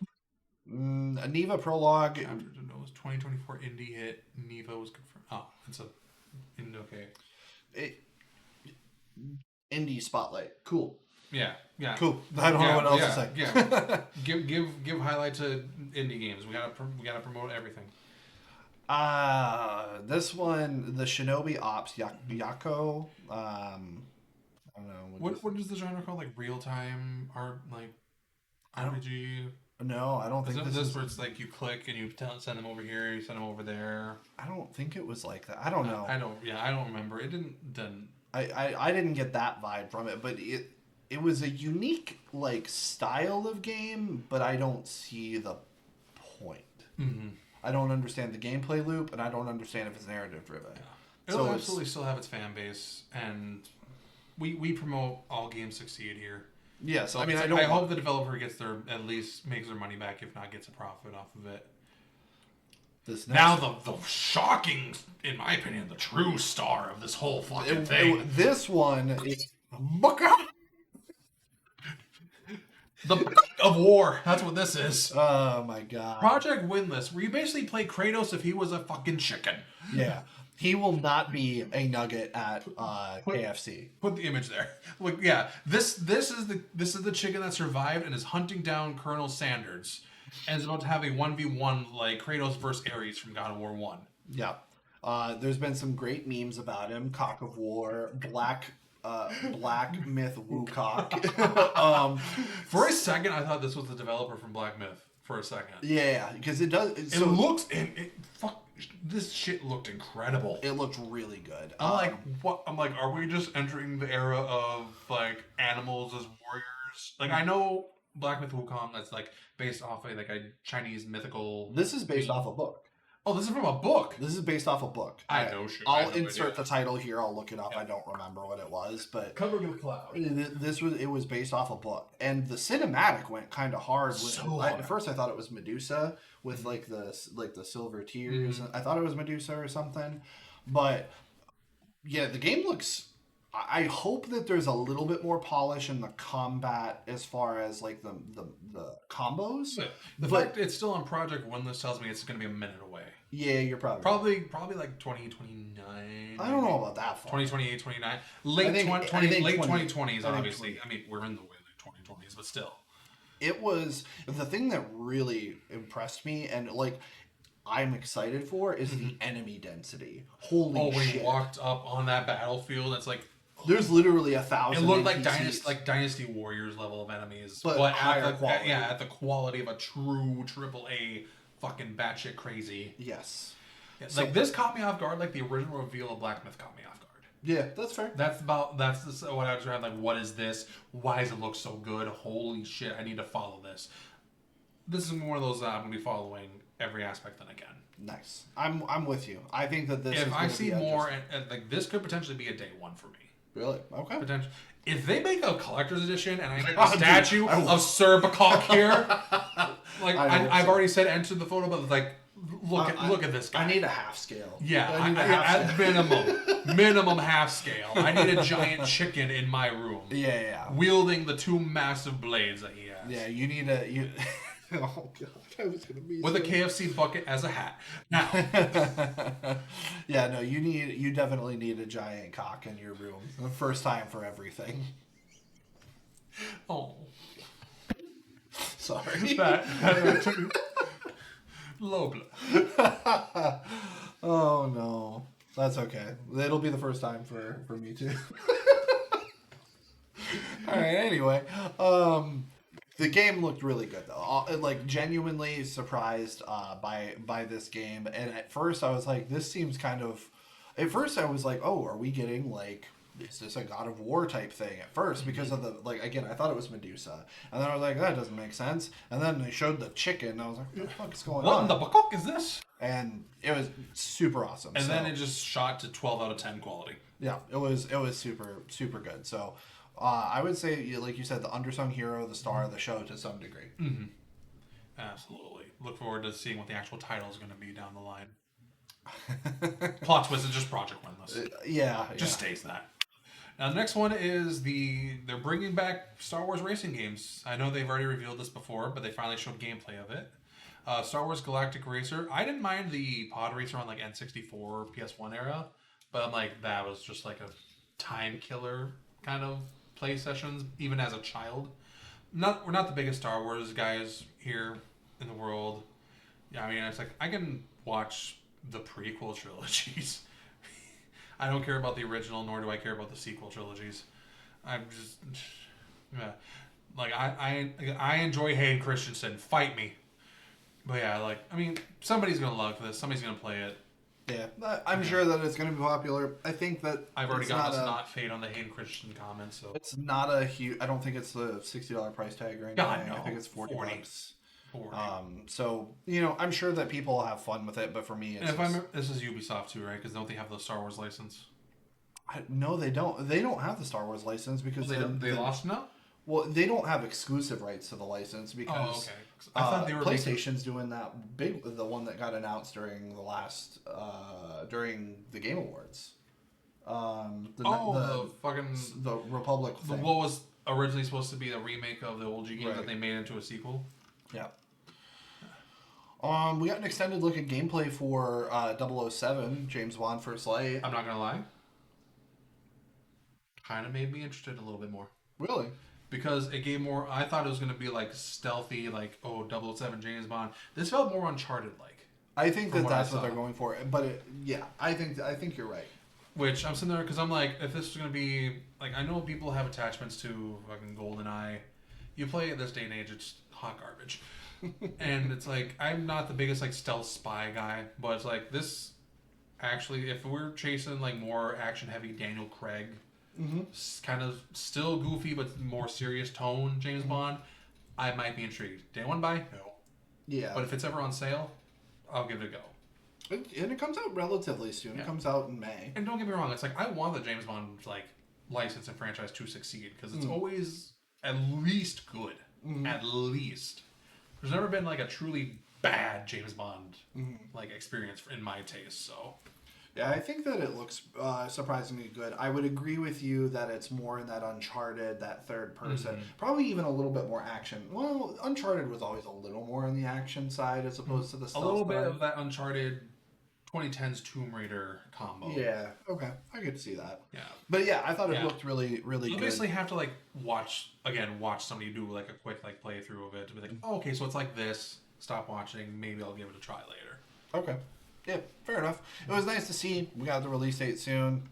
Neva Prologue. After the nose, 2024 indie hit. Neva was confirmed. Oh, it's okay. Indie Spotlight. Cool. Yeah. Cool. I don't know what else to say. Yeah. give highlight to indie games. We gotta promote everything. This one, the Shinobi Ops Yako. I don't know. What is the genre called? Like real time art, like RPG. No, I don't think this is where it's like you click and you send them over here, you send them over there. I don't think it was like that. I don't know. I don't remember. It didn't. I didn't get that vibe from it, but it was a unique like style of game, but I don't see the point. I don't understand the gameplay loop, and I don't understand if it's narrative driven. Yeah. It'll absolutely still have its fan base, and we promote all games succeed here. Yes, so I hope the developer makes their money back, if not gets a profit off of it. Now the shocking, in my opinion, the true star of this whole fucking thing. This one is the Book of War. That's what this is. Oh my god. Project Windless, where you basically play Kratos if he was a fucking chicken. Yeah. He will not be a nugget at KFC. Put the image there. Like, yeah, this is the chicken that survived and is hunting down Colonel Sanders, and is about to have a 1v1 like Kratos versus Ares from God of War 1. Yeah. There's been some great memes about him. Cock of War, Black Black Myth Wukong. For a second, I thought this was the developer from Black Myth. For a second, yeah, because it does. It looks. Fuck. This shit looked incredible. It looked really good. I'm like, what? I'm like, are we just entering the era of like animals as warriors? Like, I know Black Myth Wukong. That's like based off a Chinese mythical. This is based off a book. Oh, this is from a book. This is based off a book. I know shit. I'll insert the title here. I'll look it up. Yeah. I don't remember what it was, but Covered in Cloud. It was based off a book, and the cinematic went kind of hard. At first, I thought it was Medusa with like the silver tears. I thought it was Medusa or something, but yeah, the game looks. I hope that there's a little bit more polish in the combat as far as like the combos. The fact it's still on Project One list tells me it's going to be a minute away. Yeah, you're probably like 2029. I don't know about that far. 2028, 29. Late 2020s, obviously. I mean, we're in the late 2020s, but still. It was the thing that really impressed me, and like I'm excited for is the enemy density. Holy shit! When he walked up on that battlefield, it's like there's literally 1,000. It looked like Dynasty Warriors level of enemies, but higher quality. At the quality of a true AAA fucking batshit crazy. Yes. Yeah, so, like this caught me off guard, like the original reveal of Black Myth caught me off guard. Yeah, that's fair. That's what I was trying. Like, what is this? Why does it look so good? Holy shit! I need to follow this. This is one of those I'm going to be following every aspect that I can. Nice. I'm with you. I think that this. If I see more, and like this could potentially be a day one for me. Really? Okay. Potential. If they make a collector's edition and I get a statue of Sir Bacalc here, like I've already said, enter the photo, but like look at this guy. I need a half scale. Yeah, at minimum half scale. I need a giant chicken in my room. Yeah. Wielding the two massive blades that he has. Yeah, you need a. Oh god, I was gonna be with a KFC bucket as a hat. Now, yeah, no, you definitely need a giant cock in your room. The first time for everything. Oh, sorry. Low blood. Oh no, that's okay. It'll be the first time for me too. All right. Anyway, the game looked really good though. Like genuinely surprised by this game. And at first I was like, this seems kind of. At first I was like, oh, are we getting like, is this a God of War type thing? At first because of the like again I thought it was Medusa, and then I was like that doesn't make sense. And then they showed the chicken, and I was like, what the fuck is going on? What in the fuck is this? And it was super awesome. And then it just shot to 12 out of 10 quality. Yeah, it was super good. So. I would say, like you said, the unsung hero, the star of the show to some degree. Mm-hmm. Absolutely. Look forward to seeing what the actual title is going to be down the line. Plot twist is just Project Windless. Just stays that. Now, the next one is they're bringing back Star Wars racing games. I know they've already revealed this before, but they finally showed gameplay of it. Star Wars Galactic Racer. I didn't mind the pod racer on like N64 PS1 era, but I'm like, that was just like a time killer kind of play sessions, even as a child. We're not the biggest Star Wars guys here in the world. Yeah, I mean, it's like I can watch the prequel trilogies. I don't care about the original, nor do I care about the sequel trilogies. I'm just, yeah, like I enjoy Hayden Christensen. Fight me, but yeah, like I mean, somebody's gonna love this. Somebody's gonna play it. Yeah, I'm sure that it's going to be popular. I think that I've already got this not fade on the Hayden Christensen comments, so it's not a huge. I don't think it's the $60 price tag or anything. I think it's $40. So I'm sure that people will have fun with it, but for me, it's. And this is Ubisoft too, right? Because don't they have the Star Wars license? No, they don't. They don't have the Star Wars license because they lost now. Well, they don't have exclusive rights to the license because I thought they were PlayStation's doing that the one that got announced during the last during the Game Awards. The Republic thing. What was originally supposed to be a remake of the old G game that they made into a sequel. Yeah. We got an extended look at gameplay for 007, James Bond First Light. I'm not gonna lie. Kind of made me interested a little bit more. Really? Because it gave more. I thought it was going to be like stealthy, like 007 James Bond. This felt more Uncharted like. I think that's what they're going for. But I think you're right. Which I'm sitting there because I'm like, if this is gonna be like, I know people have attachments to fucking GoldenEye. You play it this day and age, it's hot garbage. And it's like, I'm not the biggest like stealth spy guy, but it's like this. Actually, if we're chasing like more action heavy Daniel Craig, kind of still goofy but more serious tone James Bond, I might be intrigued. Day one buy? No. Yeah. But if it's ever on sale, I'll give it a go. And it comes out relatively soon. Yeah. It comes out in May. And don't get me wrong, it's like I want the James Bond like license and franchise to succeed because it's always at least good. At least. There's never been like a truly bad James Bond like experience in my taste. So yeah, I think that it looks surprisingly good. I would agree with you that it's more in that Uncharted, that third person, probably even a little bit more action. Well, Uncharted was always a little more on the action side as opposed to the stealth. A little bit of that Uncharted 2010's Tomb Raider combo. Yeah, okay, I could see that. Yeah, but yeah, I thought it looked really, really good. You basically have to like watch somebody do like a quick like playthrough of it to be like, oh, okay, so it's like this. Stop watching. Maybe I'll give it a try later. Okay. Yeah, fair enough. It was nice to see. We got the release date soon.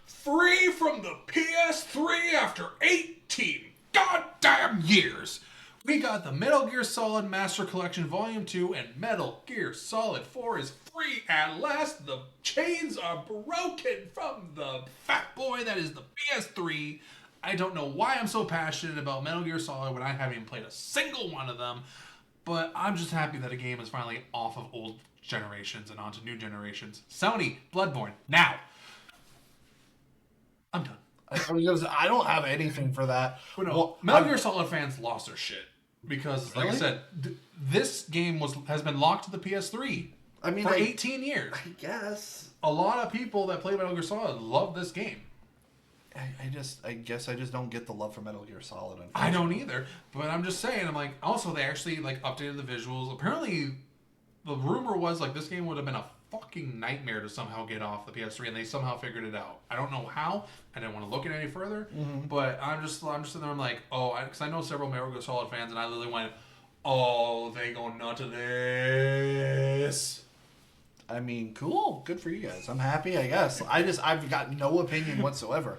Free from the PS3 after 18 goddamn years. We got the Metal Gear Solid Master Collection Volume 2 and Metal Gear Solid 4 is free at last. The chains are broken from the fat boy that is the PS3. I don't know why I'm so passionate about Metal Gear Solid when I haven't even played a single one of them. But I'm just happy that a game is finally off of old generations and onto new generations. Sony, Bloodborne, now. I'm done. I don't have anything for that. Well, Metal Gear Solid fans lost their shit. Because, like I said, this game has been locked to the PS3 for 18 years. I guess. A lot of people that play Metal Gear Solid love this game. I guess I just don't get the love for Metal Gear Solid. I don't either, but I'm just saying. I'm like, also they actually like updated the visuals. Apparently, the rumor was like this game would have been a fucking nightmare to somehow get off the PS3, and they somehow figured it out. I don't know how. I didn't want to look at it any further, but I'm just sitting there. I'm like, oh, because I know several Metal Gear Solid fans, and I literally went, oh, they go nut to this. I mean, cool. Good for you guys. I'm happy, I guess. I've got no opinion whatsoever.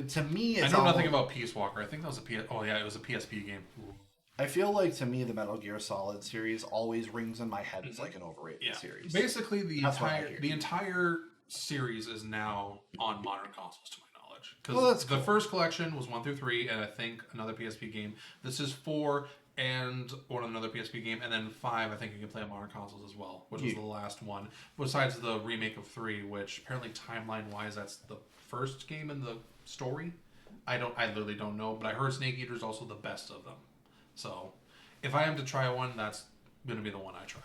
To me, it's I know nothing about Peace Walker. I think that was it was a PSP game. Ooh. I feel like to me the Metal Gear Solid series always rings in my head as like an overrated series. Basically, the entire series is now on modern consoles, to my knowledge. Because the first collection was 1 through 3, and I think another PSP game. This is 4 and another PSP game, and then 5. I think you can play on modern consoles as well, which was the last one. Besides the remake of 3, which apparently timeline-wise, that's the first game in the story. I literally don't know, but I heard Snake Eater is also the best of them. So, if I am to try one, that's going to be the one I try.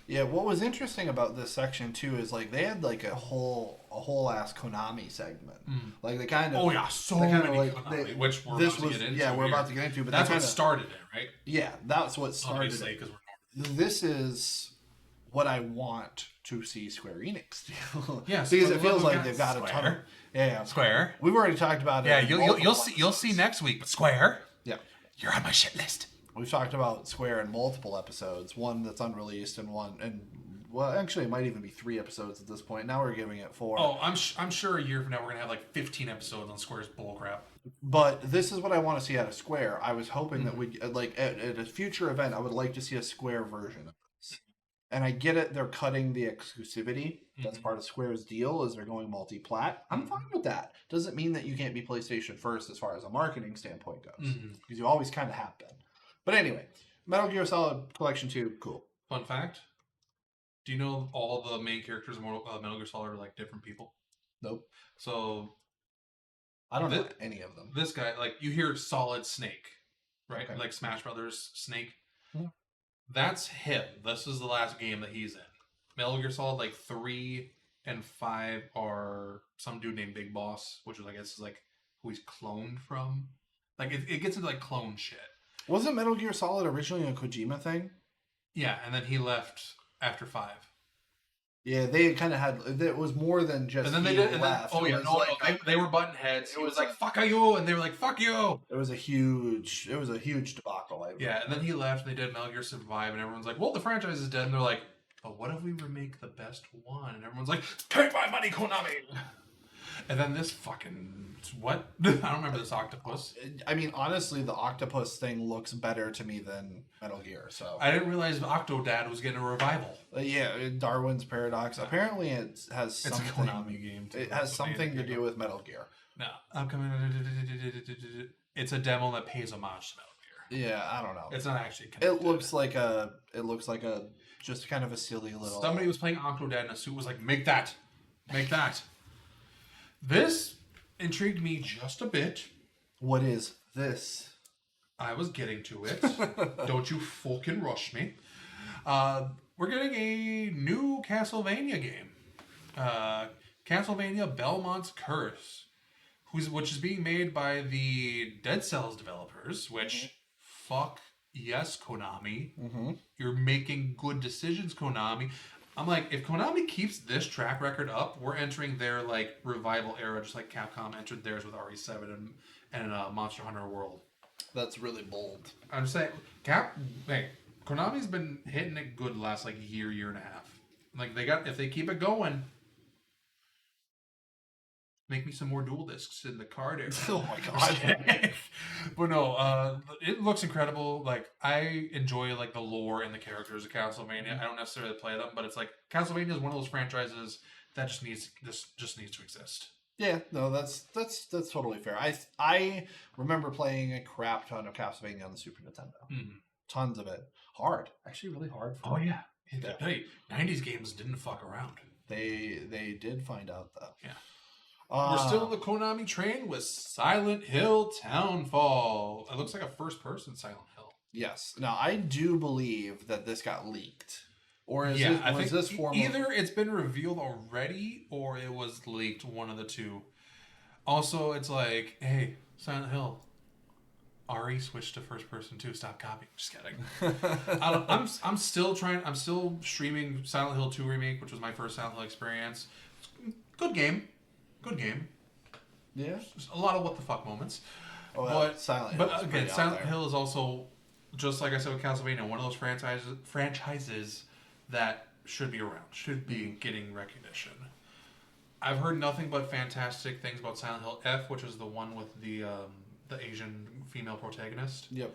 Yeah, what was interesting about this section too is like they had like a whole ass Konami segment. Like they kind of many like, Konami, which we're about to get into. Yeah, we're about to get into. But that's what started it, right? Yeah, that's what started it. Because this is what I want to see Square Enix do. Yeah, because it feels like they've got a ton of Square. We've already talked about it. Yeah, you'll see next week. But Square, you're on my shit list. We've talked about Square in multiple episodes, one that's unreleased and actually it might even be 3 episodes at this point. Now we're giving it 4. Oh, I'm sure a year from now we're going to have like 15 episodes on Square's bullcrap. But this is what I want to see out of Square. I was hoping that we like at a future event, I would like to see a Square version of this. And I get it, they're cutting the exclusivity. That's part of Square's deal, is they're going multi-plat. I'm fine with that. Doesn't mean that you can't be PlayStation first as far as a marketing standpoint goes. Because you always kind of have been. But anyway, Metal Gear Solid Collection 2, cool. Fun fact, do you know all the main characters of Metal Gear Solid are like different people? Nope. So, I don't know any of them. This guy, like, you hear Solid Snake, right? Okay. Like Smash Brothers Snake. Yeah. That's him. This is the last game that he's in. Metal Gear Solid, like, 3 and 5 are some dude named Big Boss, which is, I guess, is like who he's cloned from. Like, it gets into, like, clone shit. Wasn't Metal Gear Solid originally a Kojima thing? Yeah, and then he left after 5. Yeah, they kind of had. It was more than just. And then they did. Left. They were button heads. It was like fuck you, and they were like fuck you. It was a huge debacle. Yeah, and then he left. And they did Metal Gear Survive, and everyone's like, "Well, the franchise is dead." And they're like, "But what if we remake the best one?" And everyone's like, "Take my money, Konami." And then this fucking what? I don't remember this octopus. I mean, honestly, the octopus thing looks better to me than Metal Gear. So I didn't realize Octodad was getting a revival. Yeah, Darwin's Paradox. Apparently, it has something. It's a Konami game. It has something to do with Metal Gear. No, I'm coming. It's a demo that pays homage to Metal Gear. Yeah, I don't know. It's not actually connected. It looks like a just kind of a silly little. Somebody was playing Octodad in a suit was like, make that. This intrigued me just a bit. What is this? I was getting to it. Don't you fucking rush me. We're getting a new Castlevania game. Castlevania Belmont's Curse, which is being made by the Dead Cells developers, which, fuck yes, Konami. Mm-hmm. You're making good decisions, Konami. I'm like, if Konami keeps this track record up, we're entering their like revival era, just like Capcom entered theirs with RE7 and Monster Hunter World. That's really bold. I'm saying, Konami's been hitting it good the last like year and a half. Like if they keep it going, make me some more dual discs in the card area. Oh my god! But no, it looks incredible. Like I enjoy like the lore and the characters of Castlevania. I don't necessarily play them, but it's like Castlevania is one of those franchises that just needs to exist. Yeah, no, that's totally fair. I remember playing a crap ton of Castlevania on the Super Nintendo. Mm-hmm. Tons of it. Hard, actually, really hard. Yeah. Hey, 90s games didn't fuck around. They did find out though. Yeah. We're still in the Konami train with Silent Hill Townfall. It looks like a first-person Silent Hill. Yes. Now, I do believe that this got leaked. Or is this formal? Either it's been revealed already or it was leaked, one of the two. Also, it's like, hey, Silent Hill. RE switched to first-person too. Stop copying. Just kidding. I'm still streaming Silent Hill 2 Remake, which was my first Silent Hill experience. Good game. Yeah. Just a lot of what the fuck moments. Oh, but Silent Hill. But again, Silent Hill is also, just like I said with Castlevania, one of those franchises that should be around, should be getting recognition. I've heard nothing but fantastic things about Silent Hill F, which is the one with the Asian female protagonist. Yep.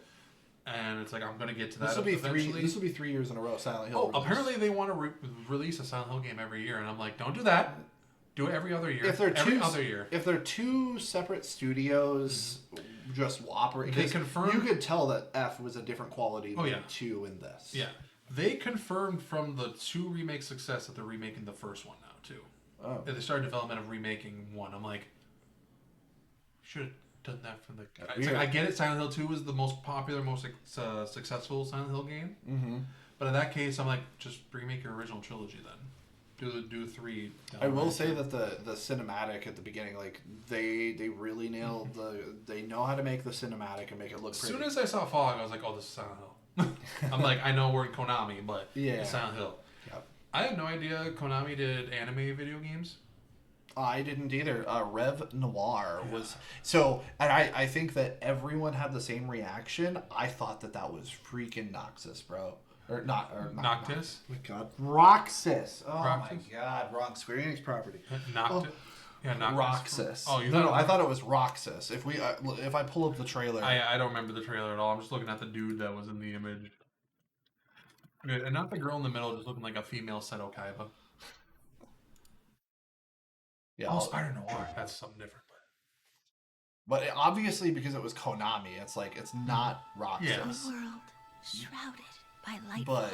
And it's like, I'm going to get to that eventually. This will be 3 years in a row, Silent Hill. Oh, apparently they want to release a Silent Hill game every year. And I'm like, don't do that. Do it every other year. If they're two separate studios just operate, they confirmed, you could tell that F was a different quality than 2 in this. Yeah. They confirmed from the 2 remake success that they're remaking the first one now, too. Oh. They started development of remaking 1. I'm like, should have done that from the... It's like, I get it, Silent Hill 2 was the most popular, most successful Silent Hill game. Mm-hmm. But in that case, I'm like, just remake your original trilogy then. Do 3. I will say that the cinematic at the beginning, like they really nailed they know how to make the cinematic and make it look pretty. As soon as I saw Fog, I was like, oh, this is Silent Hill. I'm like, I know we're in Konami, but it's Silent Hill. Yep. I had no idea Konami did anime video games. I didn't either. Rev Noir was so, and I think that everyone had the same reaction. I thought that was freaking Noxus, bro. Noctis? Oh my god. Roxas. Oh Roxas? my god. Wrong Square Enix property. Noctis? Yeah, Noctis. Roxas. Oh, no, I thought it was Roxas. If I pull up the trailer. I don't remember the trailer at all. I'm just looking at the dude that was in the image. And not the girl in the middle just looking like a female Seto Kaiba. Yeah. Spider Noir. That's something different. But obviously, because it was Konami, it's like, it's not Roxas. Yeah. The world shrouded by light.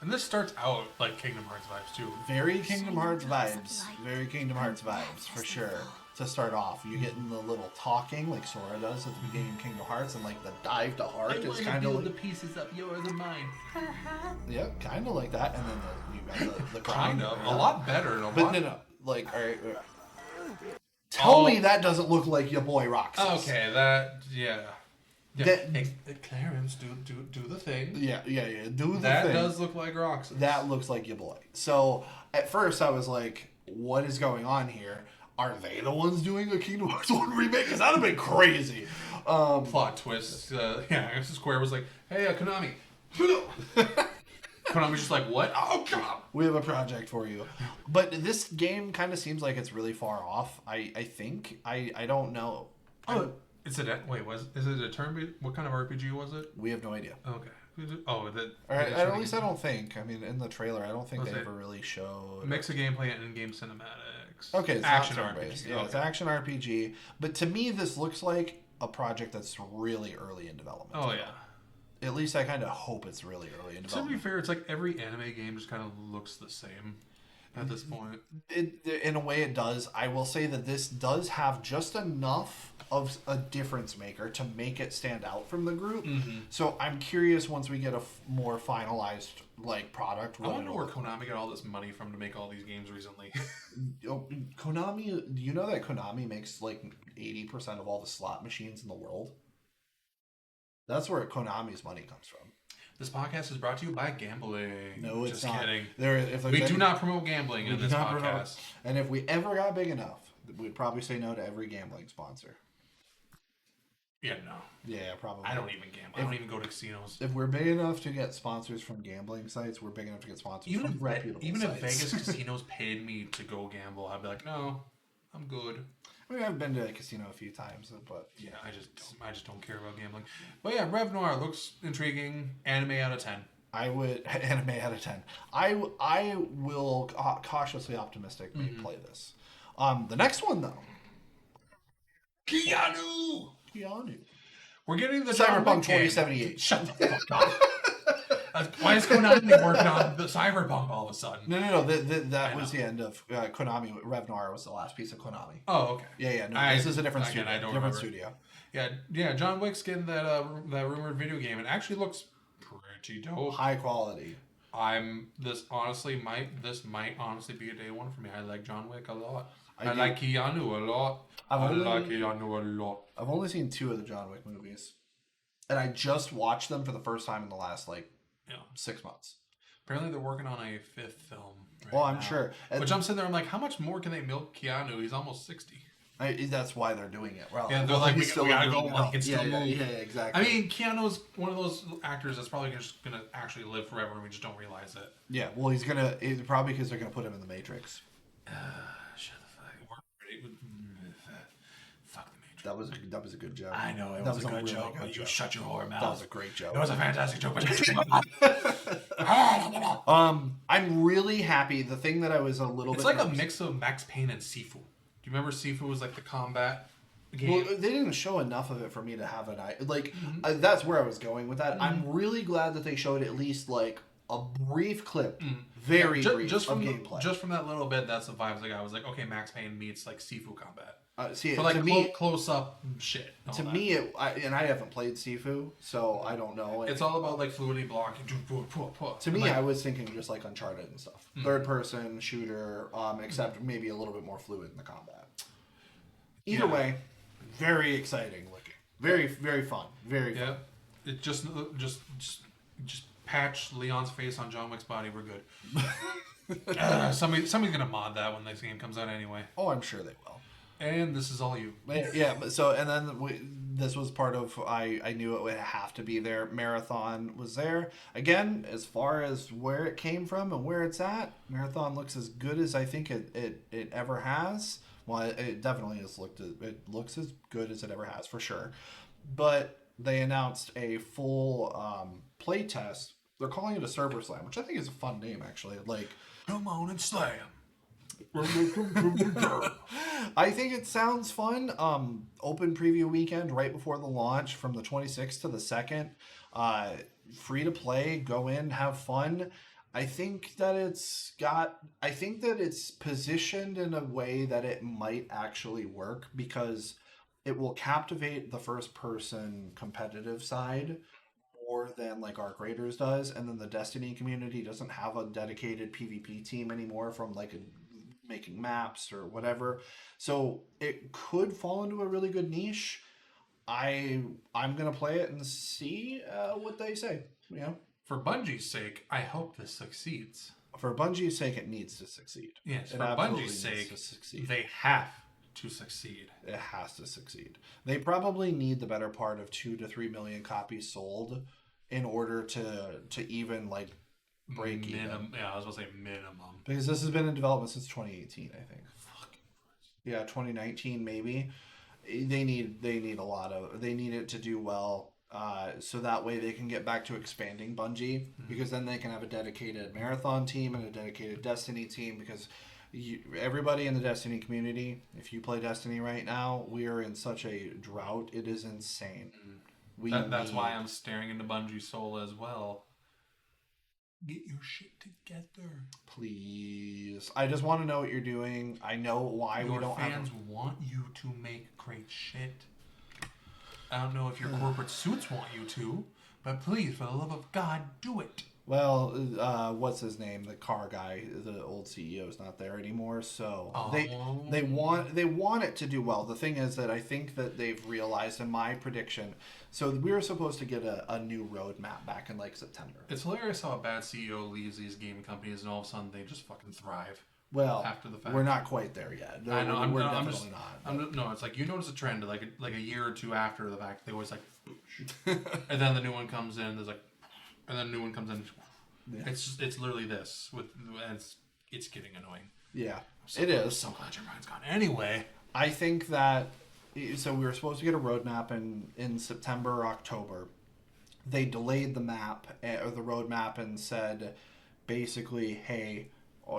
And this starts out like Kingdom Hearts vibes too. Very Kingdom Hearts vibes. Very Kingdom Hearts vibes, for sure. To start off, you get in the little talking like Sora does at the beginning of Kingdom Hearts, and like the dive to heart is kind of like the pieces of yours and mine. Yeah, kind of like that, and then you got the kind of a lot better. No, like all right. Tell me that doesn't look like your boy Roxas. Okay, Clarence, do the thing. Yeah. Do the thing. That does look like Roxas. That looks like your boy. So at first I was like, what is going on here? Are they the ones doing a Kingdom Hearts 1 remake? Because that would have been crazy. Plot twist. Square was like, hey, Konami. Konami's just like, what? Oh, God. We have a project for you. But this game kind of seems like it's really far off. I think. I don't know. Oh, is it a turn-based? What kind of RPG was it? We have no idea. Okay. Oh, at least I don't think. I mean, in the trailer, I don't think they ever really showed. A mix of gameplay and in-game cinematics. Okay, it's action RPG. Yeah, okay. It's action RPG. But to me, this looks like a project that's really early in development. Oh, yeah. At least I kind of hope it's really early in development. To be fair, it's like every anime game just kind of looks the same at this point. In a way, it does. I will say that this does have just enough of a difference maker to make it stand out from the group. Mm-hmm. So I'm curious once we get a more finalized product. I wonder where Konami got all this money from to make all these games recently. Konami, do you know that Konami makes 80% of all the slot machines in the world? That's where Konami's money comes from. This podcast is brought to you by gambling. No, it's just not. Kidding. We do not promote gambling in this podcast. And if we ever got big enough, we'd probably say no to every gambling sponsor. Yeah, no. Yeah, probably. I don't even gamble. I don't even go to casinos. If we're big enough to get sponsors from gambling sites, we're big enough to get sponsors from reputable sites. Even if Vegas casinos paid me to go gamble, I'd be like, no, I'm good. I mean, I've been to a casino a few times, but yeah, I just don't care about gambling. But yeah, Rev Noir looks intriguing. Anime out of 10. I would anime out of 10. I will cautiously optimistic maybe play this. The next one though, Keanu. We're getting the Cyberpunk 2078. Shut the fuck up. Why is Konami working on the Cyberpunk all of a sudden? No. That was the end of Konami. Rev Noir was the last piece of Konami. Oh, okay. Yeah. No, this is a different studio. I don't remember. Studio. Yeah. John Wick's getting that rumored video game. It actually looks pretty dope. High quality. This might honestly be a day one for me. I like John Wick a lot. I like Keanu a lot. I've only seen 2 of the John Wick movies, and I just watched them for the first time in the last 6 months. Apparently, they're working on a 5th film. I'm sure. Which I'm sitting there, I'm like, how much more can they milk Keanu? He's almost 60. That's why they're doing it. Well, yeah, they're like, we gotta go while he can still move. Yeah, exactly. I mean, Keanu's one of those actors that's probably just gonna actually live forever, and we just don't realize it. Yeah, well, he's probably because they're gonna put him in the Matrix. Shut the fuck. Fuck the Matrix. That was a good joke. I know it was a good joke, but you shut your whore mouth. That was a great joke. It was a fantastic joke. I'm really happy. The thing that I was a little bit. It's like a mix of Max Payne and Sifu. Do you remember Sifu was like the combat game? Well, they didn't show enough of it for me to have an eye. That's where I was going with that. Mm-hmm. I'm really glad that they showed at least a brief clip, very brief of gameplay. Just from that little bit, that's the vibes I got. I was like, okay, Max Payne meets Sifu combat. For close up shit. To me, and I haven't played Sifu, so I don't know. It's all about fluidity blocking. To me, I was thinking just like Uncharted and stuff, third person shooter, except maybe a little bit more fluid in the combat. Either way, very exciting looking, very very fun, very fun. It just patch Leon's face on John Wick's body. We're good. Somebody's gonna mod that when this game comes out anyway. Oh, I'm sure they will. And this is all you. Yeah, and then this was part of, I knew it would have to be there. Marathon was there. Again, as far as where it came from and where it's at, Marathon looks as good as I think it ever has. Well, it definitely looks as good as it ever has, for sure. But they announced a full play test. They're calling it a server slam, which I think is a fun name, actually. Come on and slam. I think it sounds fun. Open preview weekend right before the launch from the 26th to the 2nd. Free to play, go in, have fun. I think that it's positioned in a way that it might actually work because it will captivate the first person competitive side more than Arc Raiders does, and then the Destiny community doesn't have a dedicated PvP team anymore from making maps or whatever, so it could fall into a really good niche. I'm gonna play it and see what they say. For Bungie's sake, I hope this succeeds. For Bungie's sake, it needs to succeed. Yes, for Bungie's sake, they have to succeed. It has to succeed. They probably need the better part of 2 to 3 million copies sold in order to even break even. Yeah, I was going to say minimum. Because this has been in development since 2018, I think. Yeah, 2019 maybe. They need it to do well, so that way they can get back to expanding Bungie, because then they can have a dedicated Marathon team and a dedicated Destiny team, because everybody in the Destiny community, if you play Destiny right now, we are in such a drought. It is insane. That's why I'm staring into Bungie's soul as well. Get your shit together, please. I just want to know what you're doing. I know why we don't have... Your fans want you to make great shit. I don't know if your corporate suits want you to, but please, for the love of God, do it. Well, what's his name? The car guy, the old CEO, is not there anymore. So they want it to do well. The thing is that I think that they've realized, in my prediction, so we were supposed to get a new roadmap back in like September. It's hilarious how a bad CEO leaves these game companies and all of a sudden they just fucking thrive. Well, after the fact, we're not quite there yet. I know. We're definitely not. No, it's like you notice a trend like a year or two after the fact. They always like, and then the new one comes in. There's like, and then a new one comes in. Yeah. It's literally this it's getting annoying. Yeah, it is. I'm so glad your mind's gone. Anyway, I think that so we were supposed to get a roadmap in September or October. They delayed the map or the roadmap and said basically, hey,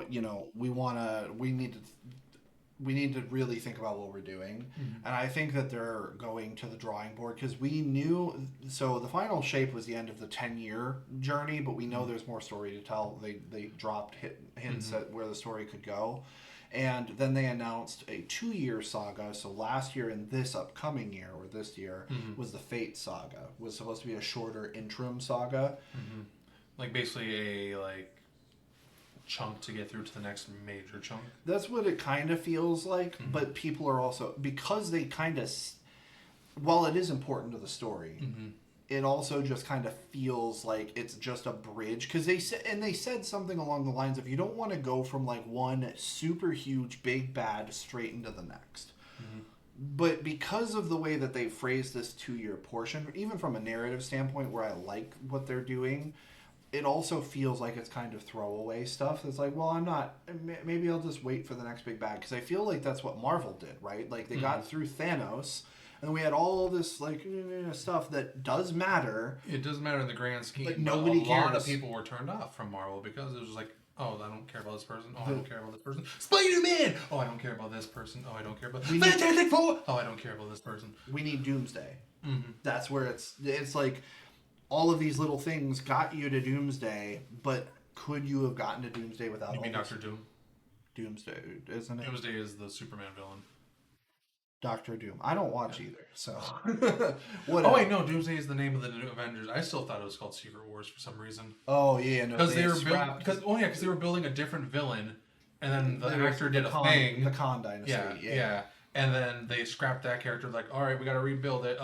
you know, we need to really think about what we're doing. And I think that they're going to the drawing board, because we knew, so the final shape was the end of the 10-year journey, but we know there's more story to tell. They dropped hints at where the story could go. And then they announced a 2-year saga. So last year and this upcoming year, or this year, was the Fate saga. It was supposed to be a shorter interim saga. Like basically a chunk to get through to the next major chunk. That's what it kind of feels like, but people are also, because they kind of, while it is important to the story, it also just kind of feels like it's just a bridge, because they said something along the lines of, you don't want to go from like one super huge big bad straight into the next. But because of the way that they phrased this 2-year portion, even from a narrative standpoint where I like what they're doing, it also feels like it's kind of throwaway stuff. It's like, well, maybe I'll just wait for the next big bad. Because I feel like that's what Marvel did, right? Like, they got through Thanos, and we had all this, like, stuff that does matter. It does matter in the grand scheme. But nobody cares. A lot of people were turned off from Marvel because it was just like, oh, I don't care about this person. Oh, I don't care about this person. Spider-Man! Oh, I don't care about this person. Oh, I don't care about... Fantastic Four! Oh, I don't care about this person. We need Doomsday. That's where it's like... all of these little things got you to Doomsday, but could you have gotten to Doomsday without... You mean Dr. Doom? Doomsday, isn't it? Doomsday is the Superman villain. Dr. Doom. I don't watch either, so... Oh, wait, no, Doomsday is the name of the new Avengers. I still thought it was called Secret Wars for some reason. Oh, yeah, no. Because they were building a different villain, and then the actor did a thing. The Khan Dynasty, yeah. And then they scrapped that character, like, all right, we got to rebuild it.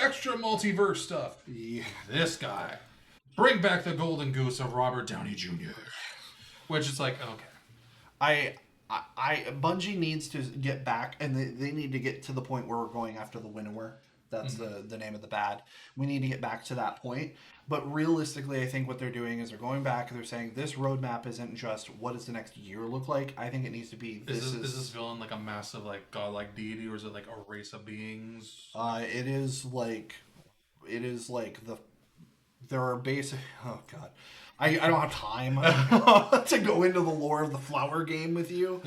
Extra multiverse stuff. Yeah. This guy. Bring back the golden goose of Robert Downey Jr. Which is like, okay. Bungie needs to get back, and they need to get to the point where we're going after the Winnower. That's the name of the bad. We need to get back to that point. But realistically, I think what they're doing is they're going back and they're saying this roadmap isn't just what does the next year look like. I think it needs to be is this villain like a massive like godlike deity, or is it like a race of beings? It is like there are basic. Oh God, I don't have time to go into the lore of the flower game with you.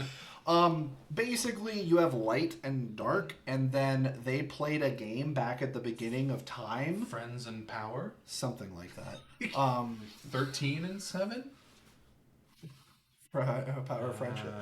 Basically, you have light and dark, and then they played a game back at the beginning of time. Friends and Power? Something like that. 13 and 7? Power of Friendship.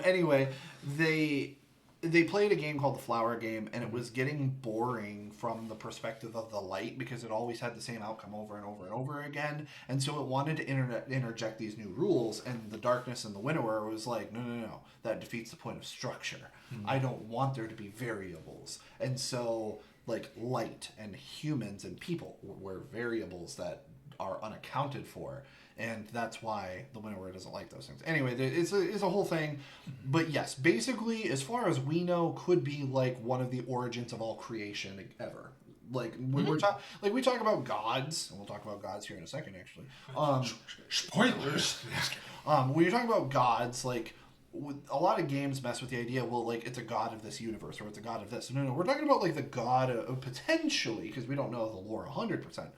Anyway, they played a game called the Flower Game, and it was getting boring from the perspective of the light because it always had the same outcome over and over and over again. And so it wanted to interject these new rules, and the Darkness and the Winnower was like, no, that defeats the point of structure. I don't want there to be variables. And so, like, light and humans and people were variables that are unaccounted for. And that's why the Winnower doesn't like those things. Anyway, it's a whole thing. But yes, basically, as far as we know, could be like one of the origins of all creation ever. Like when we talk about gods, and we'll talk about gods here in a second. Actually, spoilers. When you're talking about gods, like a lot of games mess with the idea. Well, like it's a god of this universe, or it's a god of this. No, we're talking about like the god of potentially, because we don't know the lore 100%.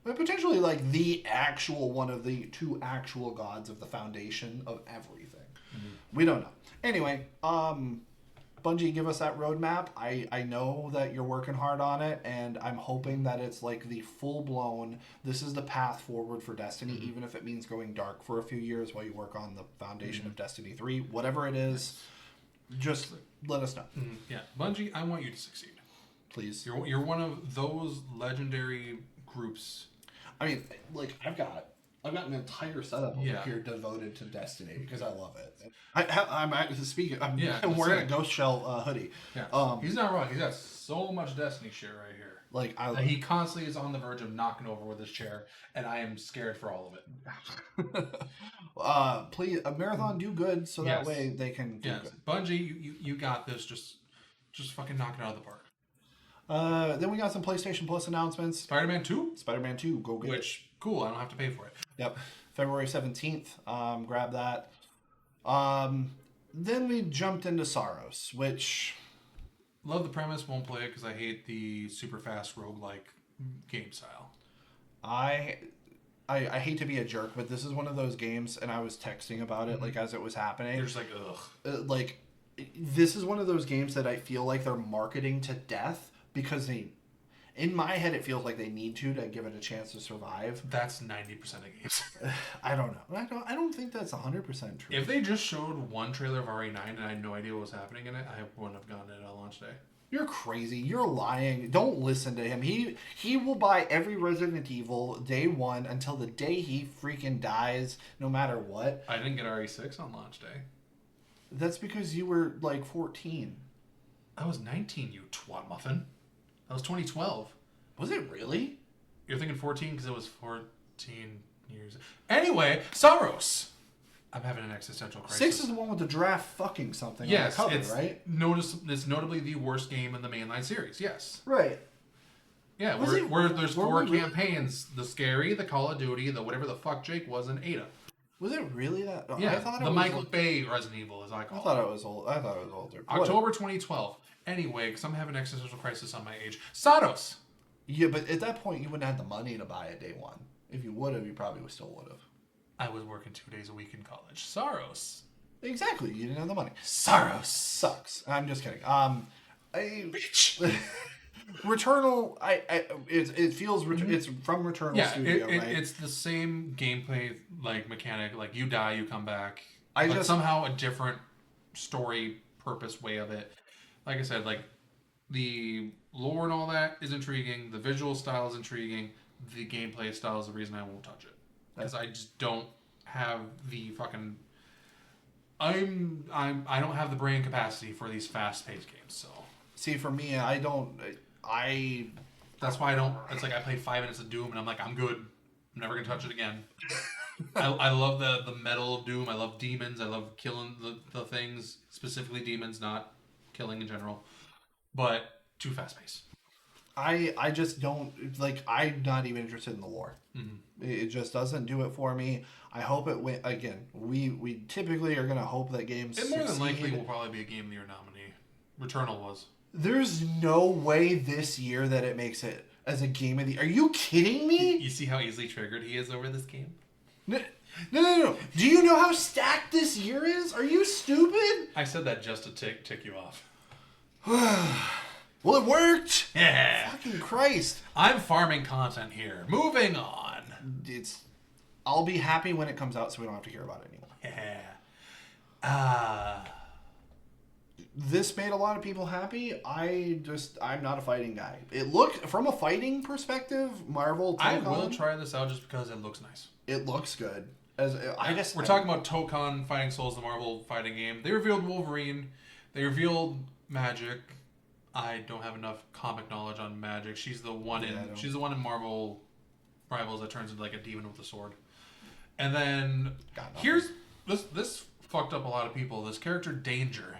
But potentially, like the actual one of the 2 actual gods of the foundation of everything. Mm-hmm. We don't know. Anyway, Bungie, give us that roadmap. I know that you're working hard on it, and I'm hoping that it's like the full-blown, this is the path forward for Destiny, even if it means going dark for a few years while you work on the foundation of Destiny 3. Whatever it is, just let us know. Yeah, Bungie, I want you to succeed. Please. You're one of those legendary groups. I mean, like, I've got an entire setup over here devoted to Destiny because I love it. I'm wearing a Ghost Shell hoodie. Yeah. He's not wrong. He's got so much Destiny shit right here. Like he constantly is on the verge of knocking over with his chair, and I am scared for all of it. Please, a marathon, do good so that way they can do good. Bungie, you got this. Just fucking knock it out of the park. Then we got some PlayStation Plus announcements. Spider-Man 2? Spider-Man 2, go get it. Which, cool, I don't have to pay for it. Yep. February 17th, grab that. Then we jumped into Saros, which... Love the premise, won't play it because I hate the super fast roguelike game style. I hate to be a jerk, but this is one of those games, and I was texting about it, like, as it was happening. You're just like, ugh. This is one of those games that I feel like they're marketing to death because in my head, it feels like they need to give it a chance to survive. That's 90% of games. I don't know. I don't think that's 100% true. If they just showed one trailer of RE9 and I had no idea what was happening in it, I wouldn't have gotten it on launch day. You're crazy. You're lying. Don't listen to him. He will buy every Resident Evil day one until the day he freaking dies, no matter what. I didn't get RE6 on launch day. That's because you were like 14. I was 19, you twat muffin. That was 2012. Was it really? You're thinking 14 because it was 14 years. Anyway, Saros. I'm having an existential crisis. 6 is the one with the giraffe fucking something on the cover, right? It's notably the worst game in the mainline series, yes. Right. Yeah, where there's 4 campaigns. The Scary, the Call of Duty, the whatever the fuck Jake was, and Ada. Was it really that? Yeah, I thought the Michael Bay Resident Evil, as I call it. I thought it was old. I thought it was older. October 2012. Anyway, because I'm having an existential crisis on my age. Saros. Yeah, but at that point, you wouldn't have the money to buy it day one. If you would have, you probably still would have. I was working 2 days a week in college. Saros. Exactly. You didn't have the money. Saros sucks. I'm just kidding. Bitch. Returnal. It feels. It's from Returnal Studio, right? It's the same gameplay mechanic. Like you die, you come back. But somehow a different story purpose way of it. Like I said, like the lore and all that is intriguing. The visual style is intriguing. The gameplay style is the reason I won't touch it. Because I just don't have the fucking... I don't have the brain capacity for these fast-paced games, so... See, for me, I don't... That's why I don't... It's like I played 5 minutes of Doom, and I'm like, I'm good. I'm never going to touch it again. I love the metal of Doom. I love demons. I love killing the things. Specifically demons, not killing in general. But too fast-paced. I just don't... I'm not even interested in the lore. Mm-hmm. It just doesn't do it for me. I hope it went... Again, we typically are going to hope that games It more than likely will probably be a Game of the Year nominee. Returnal was. There's no way this year that it makes it as a Game of the Year. Are you kidding me? You see how easily triggered he is over this game? No. Do you know how stacked this year is? Are you stupid? I said that just to tick you off. Well, it worked. Yeah. Fucking Christ. I'm farming content here. Moving on. I'll be happy when it comes out so we don't have to hear about it anymore. Yeah. This made a lot of people happy. I'm not a fighting guy. It looked, from a fighting perspective, Marvel Tokon, I will try this out just because it looks nice. It looks good. We're talking about Tokon Fighting Souls, the Marvel fighting game. They revealed Wolverine. They revealed Magic. I don't have enough comic knowledge on Magic. She's the one in Marvel Rivals that turns into like a demon with a sword. And then here's this fucked up a lot of people. This character Danger.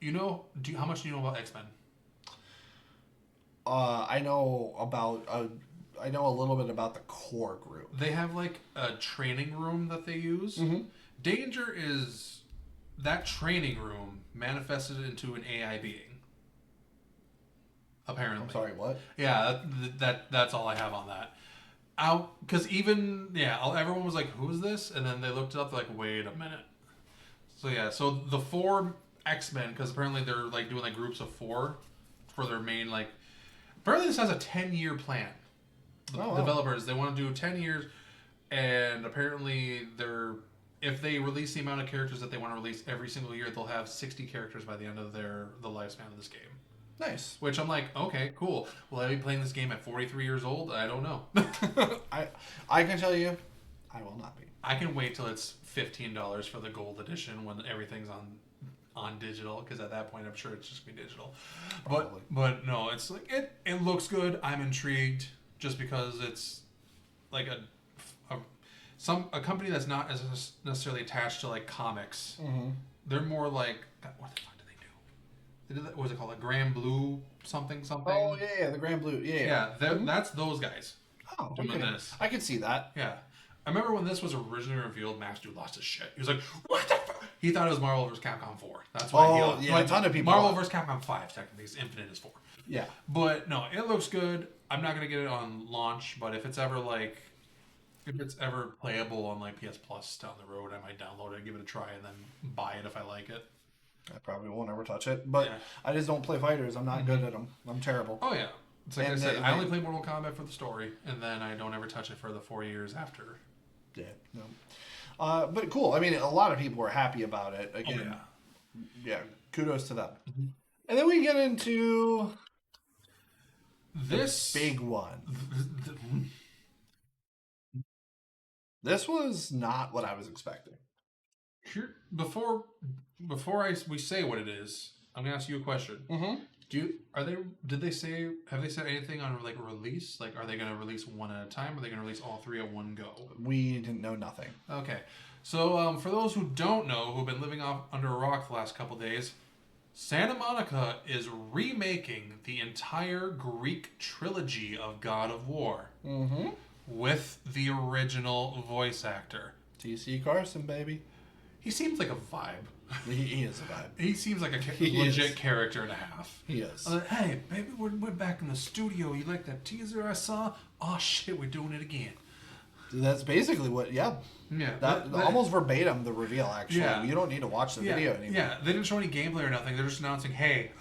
How much do you know about X-Men? I know a little bit about the core group. They have like a training room that they use. Danger is that training room manifested into an AI being. Apparently. I'm sorry, what? Yeah, that's all I have on that. Because everyone was like, "Who's this?" And then they looked it up. They're like, "Wait a minute." So the 4 X-Men, because apparently they're like doing like groups of 4 for their main like. Apparently, this has a 10-year plan. The developers, they want to do 10 years, and apparently if they release the amount of characters that they want to release every single year, they'll have 60 characters by the end of the lifespan of this game. Nice. Which I'm like, okay, cool. Will I be playing this game at 43 years old? I don't know. I can tell you, I will not be. I can wait till it's $15 for the gold edition when everything's on digital, because at that point I'm sure it's just gonna be digital. Probably. But no, it's like it looks good. I'm intrigued just because it's like a company that's not as necessarily attached to like comics. They're more like, what the fuck do they do? What was it called? Like Grand Blue something? Oh yeah, the Grand Blue. Yeah. That's those guys. Oh, doing okay. This. I can see that. Yeah. I remember when this was originally revealed, Max Dude lost his shit. He was like, "What the fuck?" He thought it was Marvel vs. Capcom 4. That's why a ton of people. Marvel vs. Capcom 5, technically, is Infinite is 4. Yeah. But no, it looks good. I'm not gonna get it on launch, but if it's ever playable on like PS Plus down the road, I might download it, give it a try, and then buy it if I like it. I probably won't ever touch it, but I just don't play fighters. I'm not good at them. I'm terrible. Oh yeah. It's like I said, I only play Mortal Kombat for the story, and then I don't ever touch it for the 4 years after. Yeah, no. But cool. I mean, a lot of people were happy about it. Again, yeah, kudos to them. And then we get into this big one. This was not what I was expecting. Here, before we say what it is, I'm gonna ask you a question. Have they said anything on like release? Like, are they gonna release one at a time? Or are they gonna release all 3 at one go? We didn't know nothing. Okay, so for those who don't know, who've been living under a rock the last couple days, Santa Monica is remaking the entire Greek trilogy of God of War with the original voice actor. T.C. Carson, baby. He seems like a vibe. He is a vibe. He seems like a legit character and a half. He is. Hey, baby, we're back in the studio. You like that teaser I saw? Oh, shit, we're doing it again. That's basically what, that almost verbatim, the reveal, actually. Yeah. You don't need to watch the video anymore. Yeah, they didn't show any gameplay or nothing. They're just announcing, hey,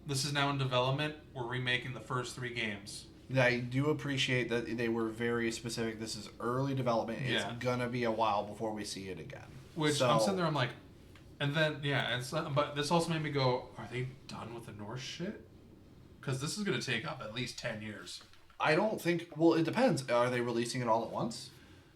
this is now in development. We're remaking the first 3 games. I do appreciate that they were very specific. This is early development. It's going to be a while before we see it again. Which I'm sitting there, I'm like, and then, but this also made me go, are they done with the Norse shit? Because this is going to take up at least 10 years. I don't think, well, it depends. Are they releasing it all at once?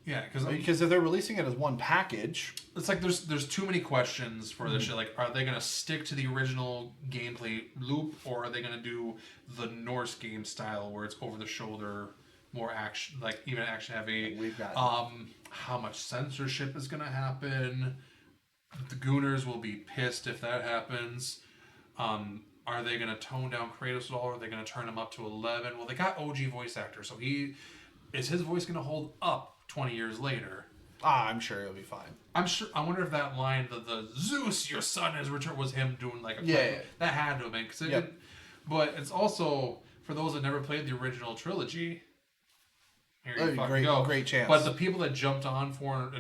Yeah, because if they're releasing it as one package, it's like there's too many questions for this shit. Like, are they gonna stick to the original gameplay loop, or are they gonna do the Norse game style where it's over the shoulder, more action, like even action heavy? We've got how much censorship is gonna happen? The Gooners will be pissed if that happens. Are they gonna tone down Kratos at all? Or are they gonna turn him up to 11? Well, they got OG voice actor, so is his voice gonna hold up 20 years later? I'm sure it'll be fine. I wonder if that line, the Zeus, your son has returned, was him doing like a that had to have been, because but it's also for those that never played the original trilogy. Here you fucking go. Great chance. But the people that jumped on for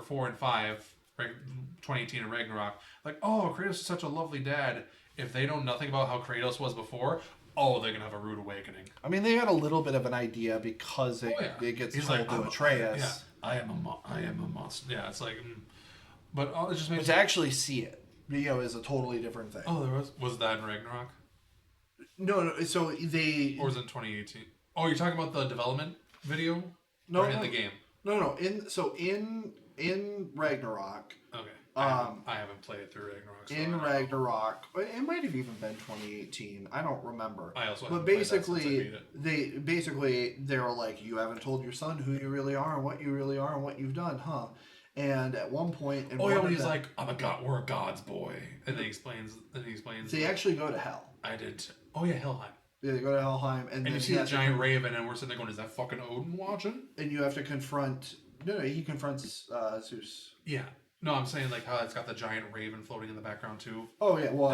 4 and 5, 2018 and Ragnarok, like, oh, Kratos is such a lovely dad. If they know nothing about how Kratos was before, they're gonna have a rude awakening. I mean, they had a little bit of an idea because it gets told to Atreus. I am a monster. Yeah, it's like, but it just makes. But to actually see it, is a totally different thing. Oh, there was that in Ragnarok? No. So they. Or was it in 2018? Oh, you're talking about the development video? No, in the game. No. In Ragnarok. Okay. I haven't played through Ragnarok. So in Ragnarok, it might have even been 2018. I don't remember. I also. But basically, they were like, "You haven't told your son who you really are and what you really are and what you've done, huh?" And at one point, when he's like, "I'm a god. We're a god's boy," and then he explains. They actually go to hell. I did. Oh yeah, Helheim. Yeah, they go to Helheim, and then you see the giant raven, and we're sitting there going, "Is that fucking Odin watching?" And you have to confront. No, he confronts Zeus. Yeah. No, I'm saying like how it's got the giant raven floating in the background too. Oh yeah, well,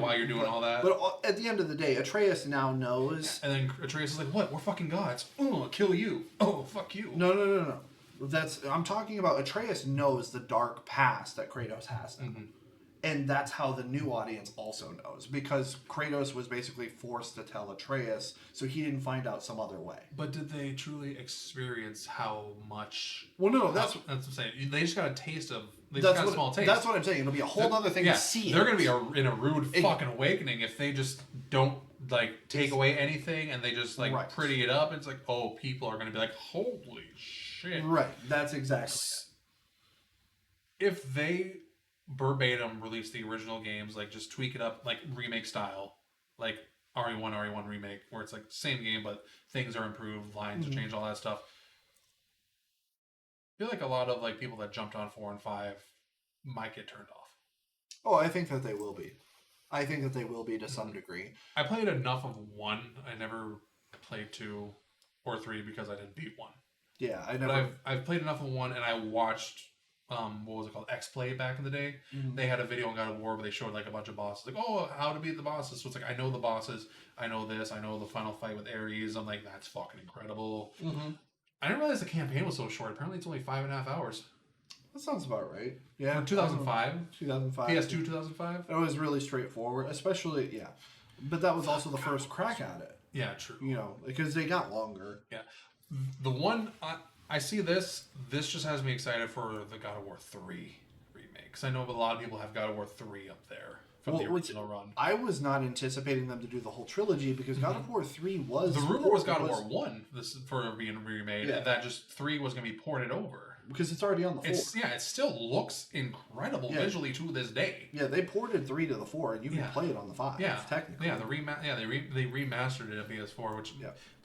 while you're doing all that. But at the end of the day, Atreus now knows. And then Atreus is like, "What? We're fucking gods. Oh, I'll kill you. Oh, fuck you." No. I'm talking about Atreus knows the dark past that Kratos has now. And that's how the new audience also knows, because Kratos was basically forced to tell Atreus, so he didn't find out some other way. But did they truly experience how much? Well, no, that's what I'm saying. They just got a taste of. They just got a small taste. That's what I'm saying. It'll be a whole other thing to see. They're going to be in a rude fucking awakening if they just don't like take away anything and they just like pretty it up. It's like, oh, people are going to be like, holy shit. Right. That's exactly. If they verbatim release the original games, like just tweak it up like remake style, like RE1 remake, where it's like same game but things are improved, lines are changed, all that stuff. I feel like a lot of like people that jumped on 4 and 5 might get turned off. Oh, I think that they will be. I think that they will be to some degree. I played enough of 1. I never played 2 or 3 because I didn't beat 1. Yeah, I never. But I've played enough of 1, and I watched what was it called? X-Play back in the day. They had a video on God of War where they showed like a bunch of bosses. Like, oh, how to beat the bosses. So it's like, I know the bosses. I know this. I know the final fight with Ares. I'm like, that's fucking incredible. I didn't realize the campaign was so short. Apparently it's only 5.5 hours. That sounds about right. Yeah. 2005. 2005. PS2 2005. It was really straightforward, especially, yeah. But that was also the first crack at it. Yeah, true. You know, because they got longer. Yeah. The one... I see this. This just has me excited for the God of War 3 remake. Because I know a lot of people have God of War 3 up there from the original run. I was not anticipating them to do the whole trilogy because God of War 3 was... The rumor was God of War 1 for being remade. Yeah. And that just 3 was going to be ported over. Because it's already on the 4. It still looks incredible visually to this day. Yeah, they ported 3 to the 4 and you can play it on the 5. Yeah. Technically. Yeah, they remastered it at PS4, which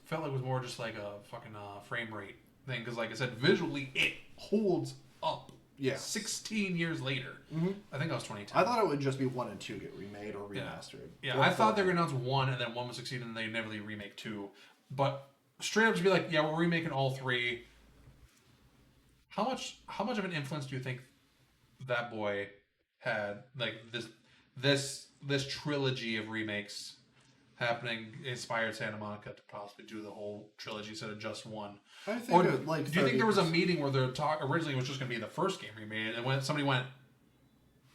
felt like it was more just like a fucking frame rate thing, because like I said, visually it holds up. Yeah. 16 years later. I think that was 2010. I thought it would just be 1 and 2 get remade or remastered. Yeah, I thought they were going to announce 1 and then 1 would succeed and they never really remake 2. But straight up to be like, yeah, we're remaking all 3. How much of an influence do you think that boy had? Like this trilogy of remakes happening inspired Santa Monica to possibly do the whole trilogy instead of just 1. I think do you think there was a meeting where the talk originally was just going to be the first game remade, and when somebody went,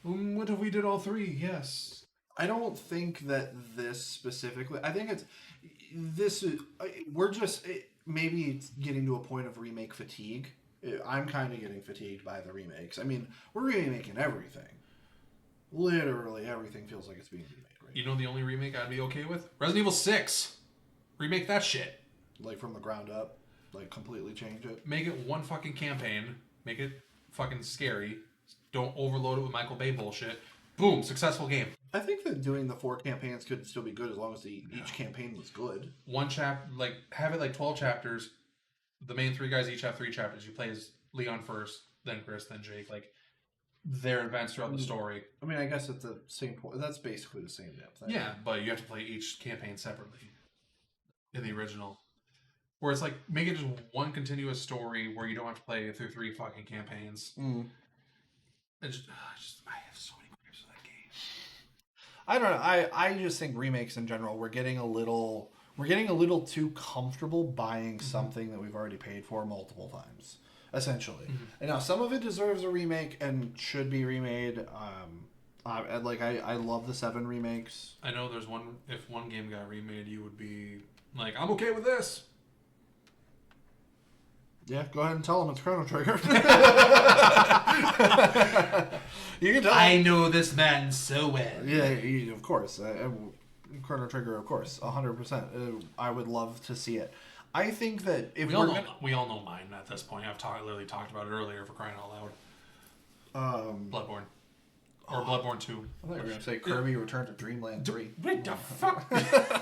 "What if we did all 3?" Yes. I don't think that this specifically. I think we're just maybe it's getting to a point of remake fatigue. I'm kind of getting fatigued by the remakes. I mean, we're remaking everything. Literally everything feels like it's being remade. Right? You know the only remake I'd be okay with? Resident Evil 6. Remake that shit. Like from the ground up. Like completely change it. Make it one fucking campaign. Make it fucking scary. Don't overload it with Michael Bay bullshit. Boom, successful game. I think that doing the 4 campaigns could still be good as long as each campaign was good. One chapter, like have it like 12 chapters. The main 3 guys each have 3 chapters. You play as Leon first, then Chris, then Jake. Like their events throughout the story. I mean, I guess at the same point, that's basically the same depth. Yeah, but you have to play each campaign separately in the original. Where it's like, make it just one continuous story where you don't have to play through 3 fucking campaigns. I have so many gripes with that game. I don't know. I just think remakes in general, we're getting a little too comfortable buying something that we've already paid for multiple times, essentially. And now some of it deserves a remake and should be remade. I love the 7 remakes. I know there's one. If one game got remade, you would be like, I'm okay with this. Yeah, go ahead and tell them it's Chrono Trigger. You can tell. I know this man so well. Yeah, of course. Chrono Trigger, of course, 100%. I would love to see it. I think that if we all know mine at this point. I've literally talked about it earlier for crying out loud. Bloodborne. Or Bloodborne 2. I thought you were going to say Kirby Return to Dreamland 3. What the fuck?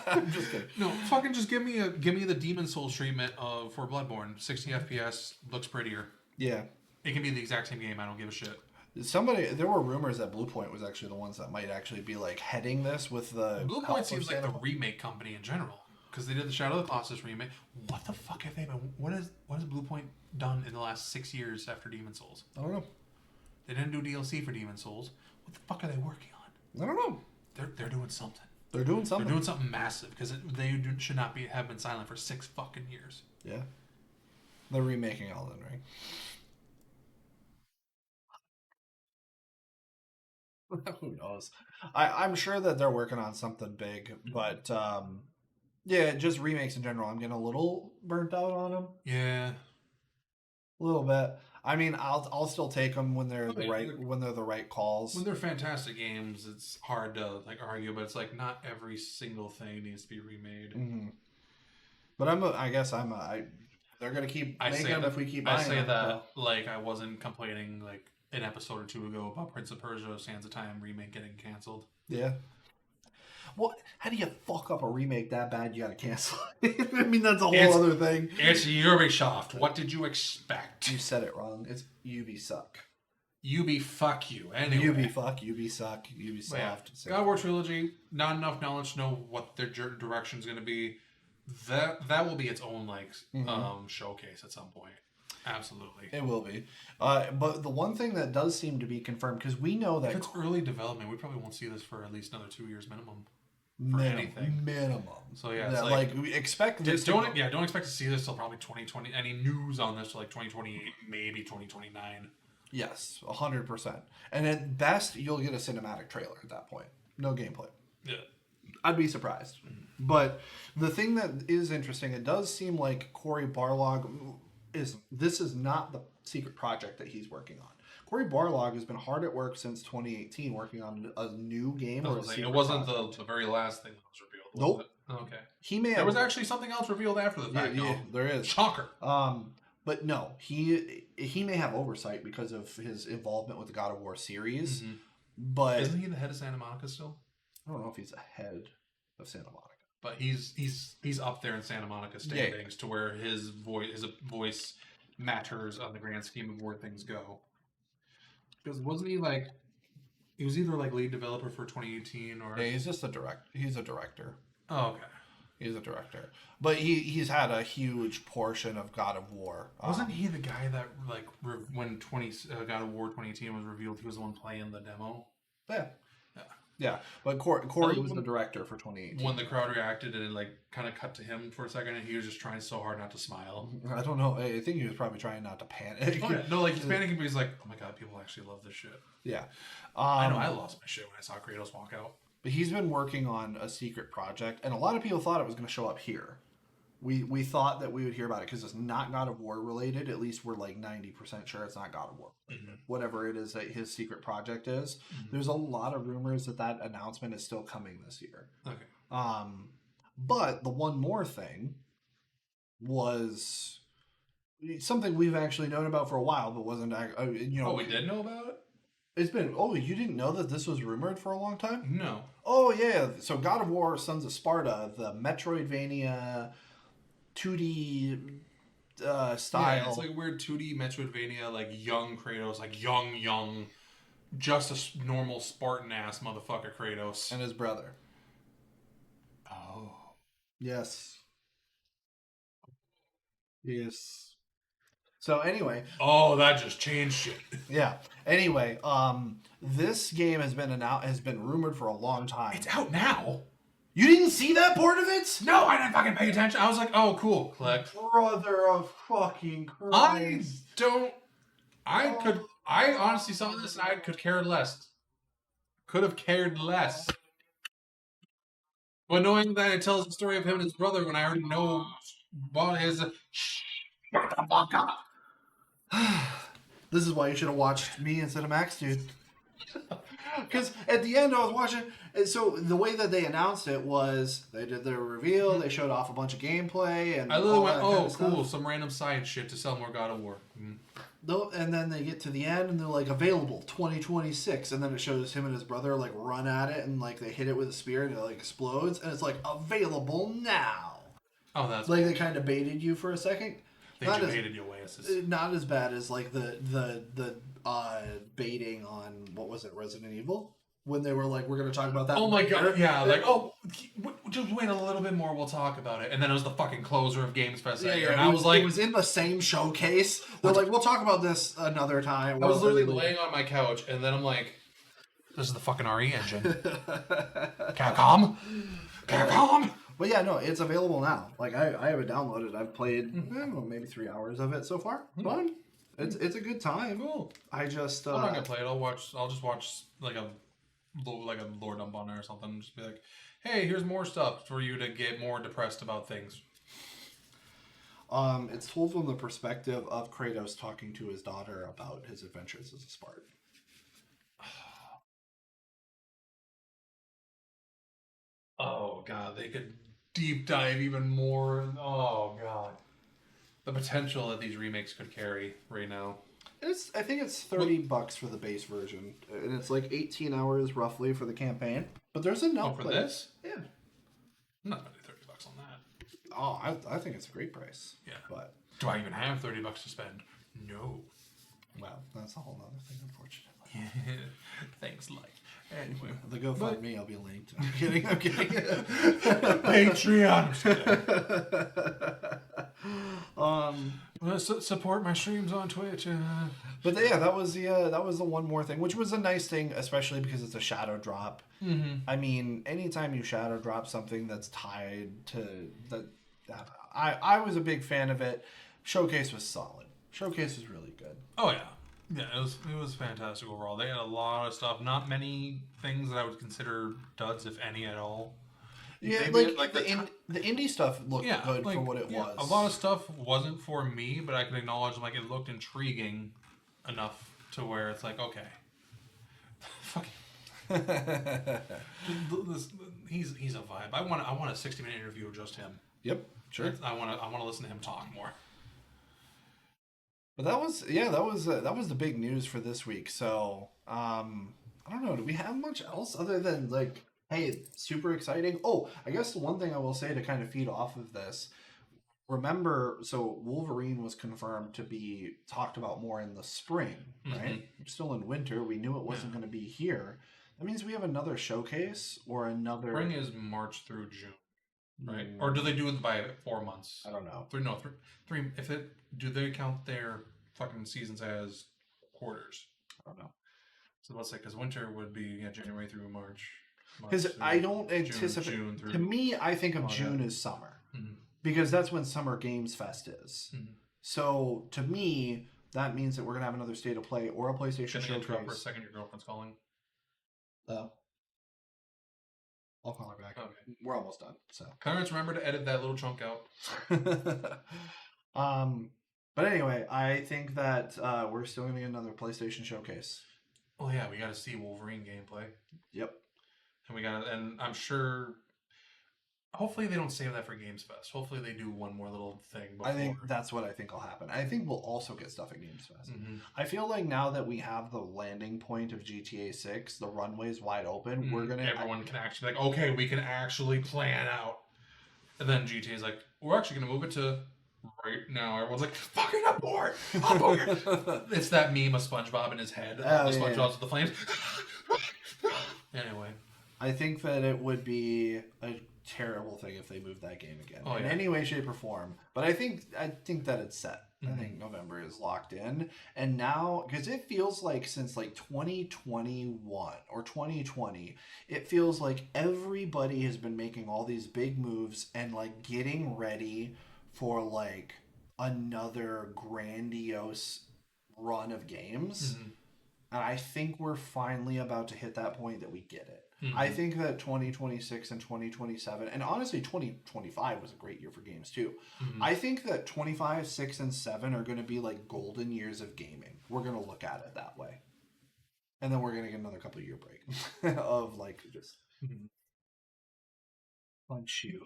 I'm just kidding. No, fucking just give me the Demon Souls treatment for Bloodborne. 60 FPS, looks prettier. Yeah. It can be the exact same game. I don't give a shit. There were rumors that Bluepoint was actually the ones that might actually be like heading this with the... Bluepoint seems like the remake company in general. because they did the Shadow of the Colossus remake. What the fuck have they been? What has Bluepoint done in the last 6 years after Demon Souls? I don't know. They didn't do DLC for Demon Souls. What the fuck are they working on? I don't know. They're doing something. They're doing something. They're doing something massive because they should not have been silent for 6 fucking years. Yeah. They're remaking Elden Ring. Who knows? I'm sure that they're working on something big, but yeah, just remakes in general. I'm getting a little burnt out on them. Yeah, a little bit. I mean, I'll still take them when they're the right calls. When they're fantastic games, it's hard to like argue, but it's like not every single thing needs to be remade. Mm-hmm. But they're gonna keep making them if we keep buying them. I say that like I wasn't complaining like an episode or 2 ago about Prince of Persia: Sands of Time remake getting canceled. Yeah. Well, how do you fuck up a remake that bad? You gotta cancel it. I mean, that's a whole other thing. It's Ubisoft. What did you expect? You said it wrong. It's Ubisoft. Fuck you. Anyway. Ubisoft. Yeah. God of War Trilogy, not enough knowledge to know what their direction's going to be. That will be its own showcase at some point. Absolutely. It will be. But the one thing that does seem to be confirmed, because we know that... If it's early development, we probably won't see this for at least another 2 years minimum. Anything. Minimum. So yeah, it's we expect this. Don't expect to see this till probably 2020. Any news on this till like 2028, maybe 2029. Yes, 100%. And at best, you'll get a cinematic trailer at that point. No gameplay. Yeah. I'd be surprised. But the thing that is interesting, it does seem like Cory Barlog this is not the secret project that he's working on. Cory Barlog has been hard at work since 2018 working on a new game. It wasn't the very last thing that was revealed. Nope. Okay. There was actually something else revealed after the fact. Yeah, there is. Shocker. But no, he may have oversight because of his involvement with the God of War series. Mm-hmm. But isn't he the head of Santa Monica still? I don't know if he's the head of Santa Monica. But he's up there in Santa Monica standings to where his voice matters on the grand scheme of where things go. Because wasn't he like... He was either like lead developer for 2018 or... Yeah, he's just he's a director. Oh, okay. He's a director. But he's had a huge portion of God of War. Wasn't he the guy that, like, when God of War 2018 was revealed, he was the one playing the demo? Yeah. Yeah, but Corey was the director for 2018. When the crowd reacted and it like kind of cut to him for a second, and he was just trying so hard not to smile. I don't know. I think he was probably trying not to panic. Oh, yeah. No, like he's panicking, but he's like, "Oh my god, people actually love this shit." Yeah, I know. I lost my shit when I saw Kratos walk out. But he's been working on a secret project, and a lot of people thought it was going to show up here. We thought that we would hear about it because it's not God of War related. At least we're like 90% sure it's not God of War related. Mm-hmm. Whatever it is that his secret project is. Mm-hmm. There's a lot of rumors that announcement is still coming this year. Okay. But the one more thing was something we've actually known about for a while, but wasn't Oh, we did know about it? It's been... Oh, you didn't know that this was rumored for a long time? No. Oh, yeah. So God of War, Sons of Sparta, the Metroidvania 2D style. Yeah, it's like a weird 2D Metroidvania, like young Kratos, like young, just a normal Spartan-ass motherfucker Kratos. And his brother. Oh. Yes. Yes. So anyway. Oh, that just changed shit. Yeah. Anyway, this game has been rumored for a long time. It's out now. You didn't see that part of it? No, I didn't fucking pay attention. I was like, oh, cool. Click. Brother of fucking Christ. I honestly saw this and I could care less. Could have cared less. But knowing that it tells the story of him and his brother when I already know what his... Shut the fuck up. This is why you should have watched me instead of Max, dude. Because at the end I was watching, and so the way that they announced it was they did their reveal, they showed off a bunch of gameplay, and I literally went, "Oh, cool, some random side shit to sell more God of War." Mm. And then they get to the end, and they're like, "Available 2026," and then it shows him and his brother like run at it, and like they hit it with a spear, and it like explodes, and it's like available now. Oh, that's like they kind of baited you for a second. They baited your Oasis. Not as bad as like the baiting on what was it, Resident Evil, when they were like, we're going to talk about that. Oh my god, yeah, like just wait a little bit more, we'll talk about it. And then it was the fucking closer of Games Fest that year. And I was like... It was in the same showcase. They're like, we'll talk about this another time. I was literally laying on my couch, and then I'm like, this is the fucking RE engine. Capcom? Capcom? But yeah, no, it's available now. Like, I have it downloaded. I've played, I don't know, maybe 3 hours of it so far. Fun. It's a good time. Cool. I just... I'm not gonna play it. I'll just watch, like a lore dump on it or something. Just be like, hey, here's more stuff for you to get more depressed about things. It's told from the perspective of Kratos talking to his daughter about his adventures as a Spartan. Oh god, they could deep dive even more. Oh god, the potential that these remakes could carry right now. I think it's $30 for the base version, and it's like 18 hours roughly for the campaign. But there's enough for this. Yeah, I'm not gonna do $30 on that. Oh, I think it's a great price. Yeah, but do I even have $30 to spend? No. Well, that's a whole other thing, unfortunately. Thanks, life. Anyway, the GoFundMe, I'll be linked. I'm kidding. Patreon. Support my streams on Twitch. But yeah, that was the one more thing, which was a nice thing, especially because it's a shadow drop. Mm-hmm. I mean, anytime you shadow drop something that's tied to that, I was a big fan of it. Showcase was solid. Showcase was really good. Oh yeah. Yeah, it was fantastic overall. They had a lot of stuff. Not many things that I would consider duds, if any at all. Yeah, like the indie stuff looked good for what it was. A lot of stuff wasn't for me, but I can acknowledge like it looked intriguing enough to where it's like, okay, fucking, he's a vibe. I want a 60-minute interview of just him. Yep, sure. I want to listen to him talk more. But that was the big news for this week. So I don't know. Do we have much else other than like, hey, super exciting? Oh, I guess the one thing I will say to kind of feed off of this. Remember, so Wolverine was confirmed to be talked about more in the spring, right? Mm-hmm. We're still in winter. We knew it wasn't going to be here. That means we have another showcase or another. Spring is March through June. Right, or do they do it by 4 months? I don't know. Three. Do they count their fucking seasons as quarters? I don't know. So let's say because winter would be January through March. Because I don't anticipate. June through, to me, I think of June as summer, because that's when Summer Games Fest is. Mm-hmm. So to me, that means that we're gonna have another State of Play or a PlayStation showcase. Interrupt for a second. Your girlfriend's calling. I'll call her back. Okay. We're almost done. So Clarence, remember to edit that little chunk out. But anyway, I think that we're still going to get another PlayStation showcase. Oh yeah, we got to see Wolverine gameplay. Yep. And I'm sure. Hopefully they don't save that for Games Fest. Hopefully they do one more little thing before. I think that's what I think will happen. I think we'll also get stuff at Games Fest. Mm-hmm. I feel like now that we have the landing point of GTA 6, the runway's wide open, we're going to... Everyone can actually like, okay, we can actually plan out. And then GTA's like, we're actually going to move it to right now. Everyone's like, fucking abort! Abort! It's that meme of SpongeBob in his head. The SpongeBob's with the flames. Anyway. I think that it would be a terrible thing if they moved that game again in any way, shape, or form. But I think that it's set. Mm-hmm. I think November is locked in, and now because it feels like since like 2021 or 2020, it feels like everybody has been making all these big moves and like getting ready for like another grandiose run of games. Mm-hmm. And I think we're finally about to hit that point that we get it. Mm-hmm. I think that 2026 and 2027, and honestly 2025 was a great year for games too. Mm-hmm. I think that 25, 6, and 7 are going to be like golden years of gaming. We're going to look at it that way. And then we're going to get another couple year break of like just punch you.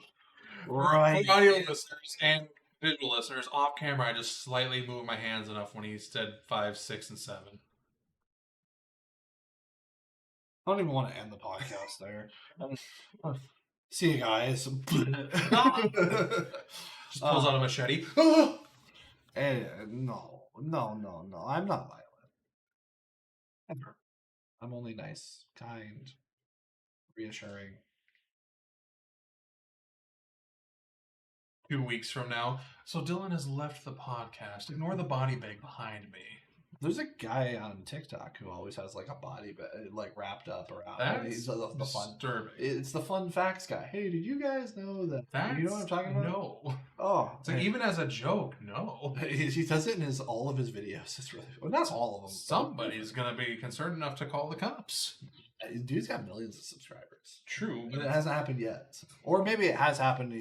Right. For audio listeners and visual listeners, off camera, I just slightly moved my hands enough when he said 5, 6, and 7. I don't even want to end the podcast there. See you guys. Just pulls out a machete. No. I'm not violent. Ever. I'm only nice, kind, reassuring. 2 weeks from now. So Dillon has left the podcast. Ignore the body bag behind me. There's a guy on TikTok who always has like a body like wrapped up around. That's the disturbing. It's the fun facts guy. Hey, did you guys know that? You know what I'm talking about? No. Oh, it's like even as a joke, no. He does it in all of his videos. It's really not all of them. Somebody's gonna be concerned enough to call the cops. Dude's got millions of subscribers. True, but it hasn't happened yet. Or maybe it has happened. And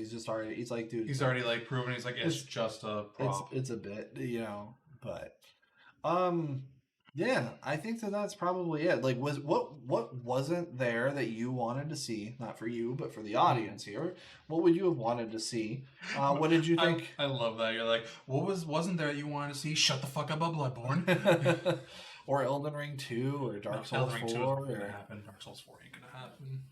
he's like, dude. He's already like proven. He's like, it's just a prop. It's a bit, but. Yeah, I think that's probably it. Like, what wasn't there that you wanted to see? Not for you, but for the audience here. What would you have wanted to see? What did you think? I love that. You're like, wasn't there that you wanted to see? Shut the fuck up about Bloodborne. Or Elden Ring 2, or Dark Souls 4. Gonna happen. Dark Souls 4 ain't gonna happen.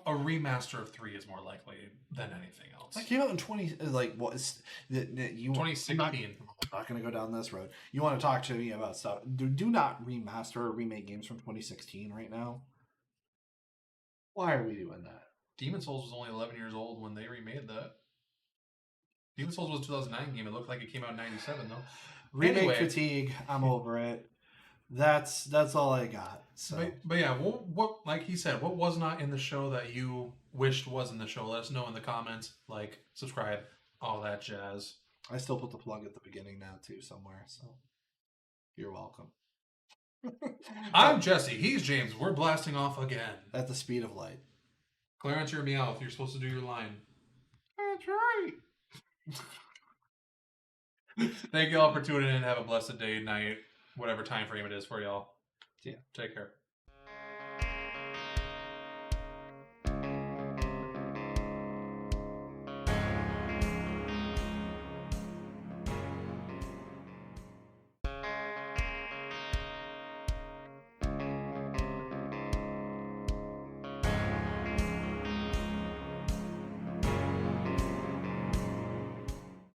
A remaster of 3 is more likely than anything else. That came out in 2016. I'm not going to go down this road. You want to talk to me about stuff? Do not remaster or remake games from 2016 right now. Why are we doing that? Demon Souls was only 11 years old when they remade that. Demon Souls was a 2009 game. It looked like it came out in 97 though. Remake fatigue. I'm over it. That's all I got. So. But yeah, what like he said, what was not in the show that you wished was in the show? Let us know in the comments. Like, subscribe, all that jazz. I still put the plug at the beginning now too somewhere. So you're welcome. I'm Jesse. He's James. We're blasting off again at the speed of light. Clarence, your meowth. You're supposed to do your line. That's right. Thank you all for tuning in. Have a blessed day, night, whatever time frame it is for y'all. Yeah. Take care.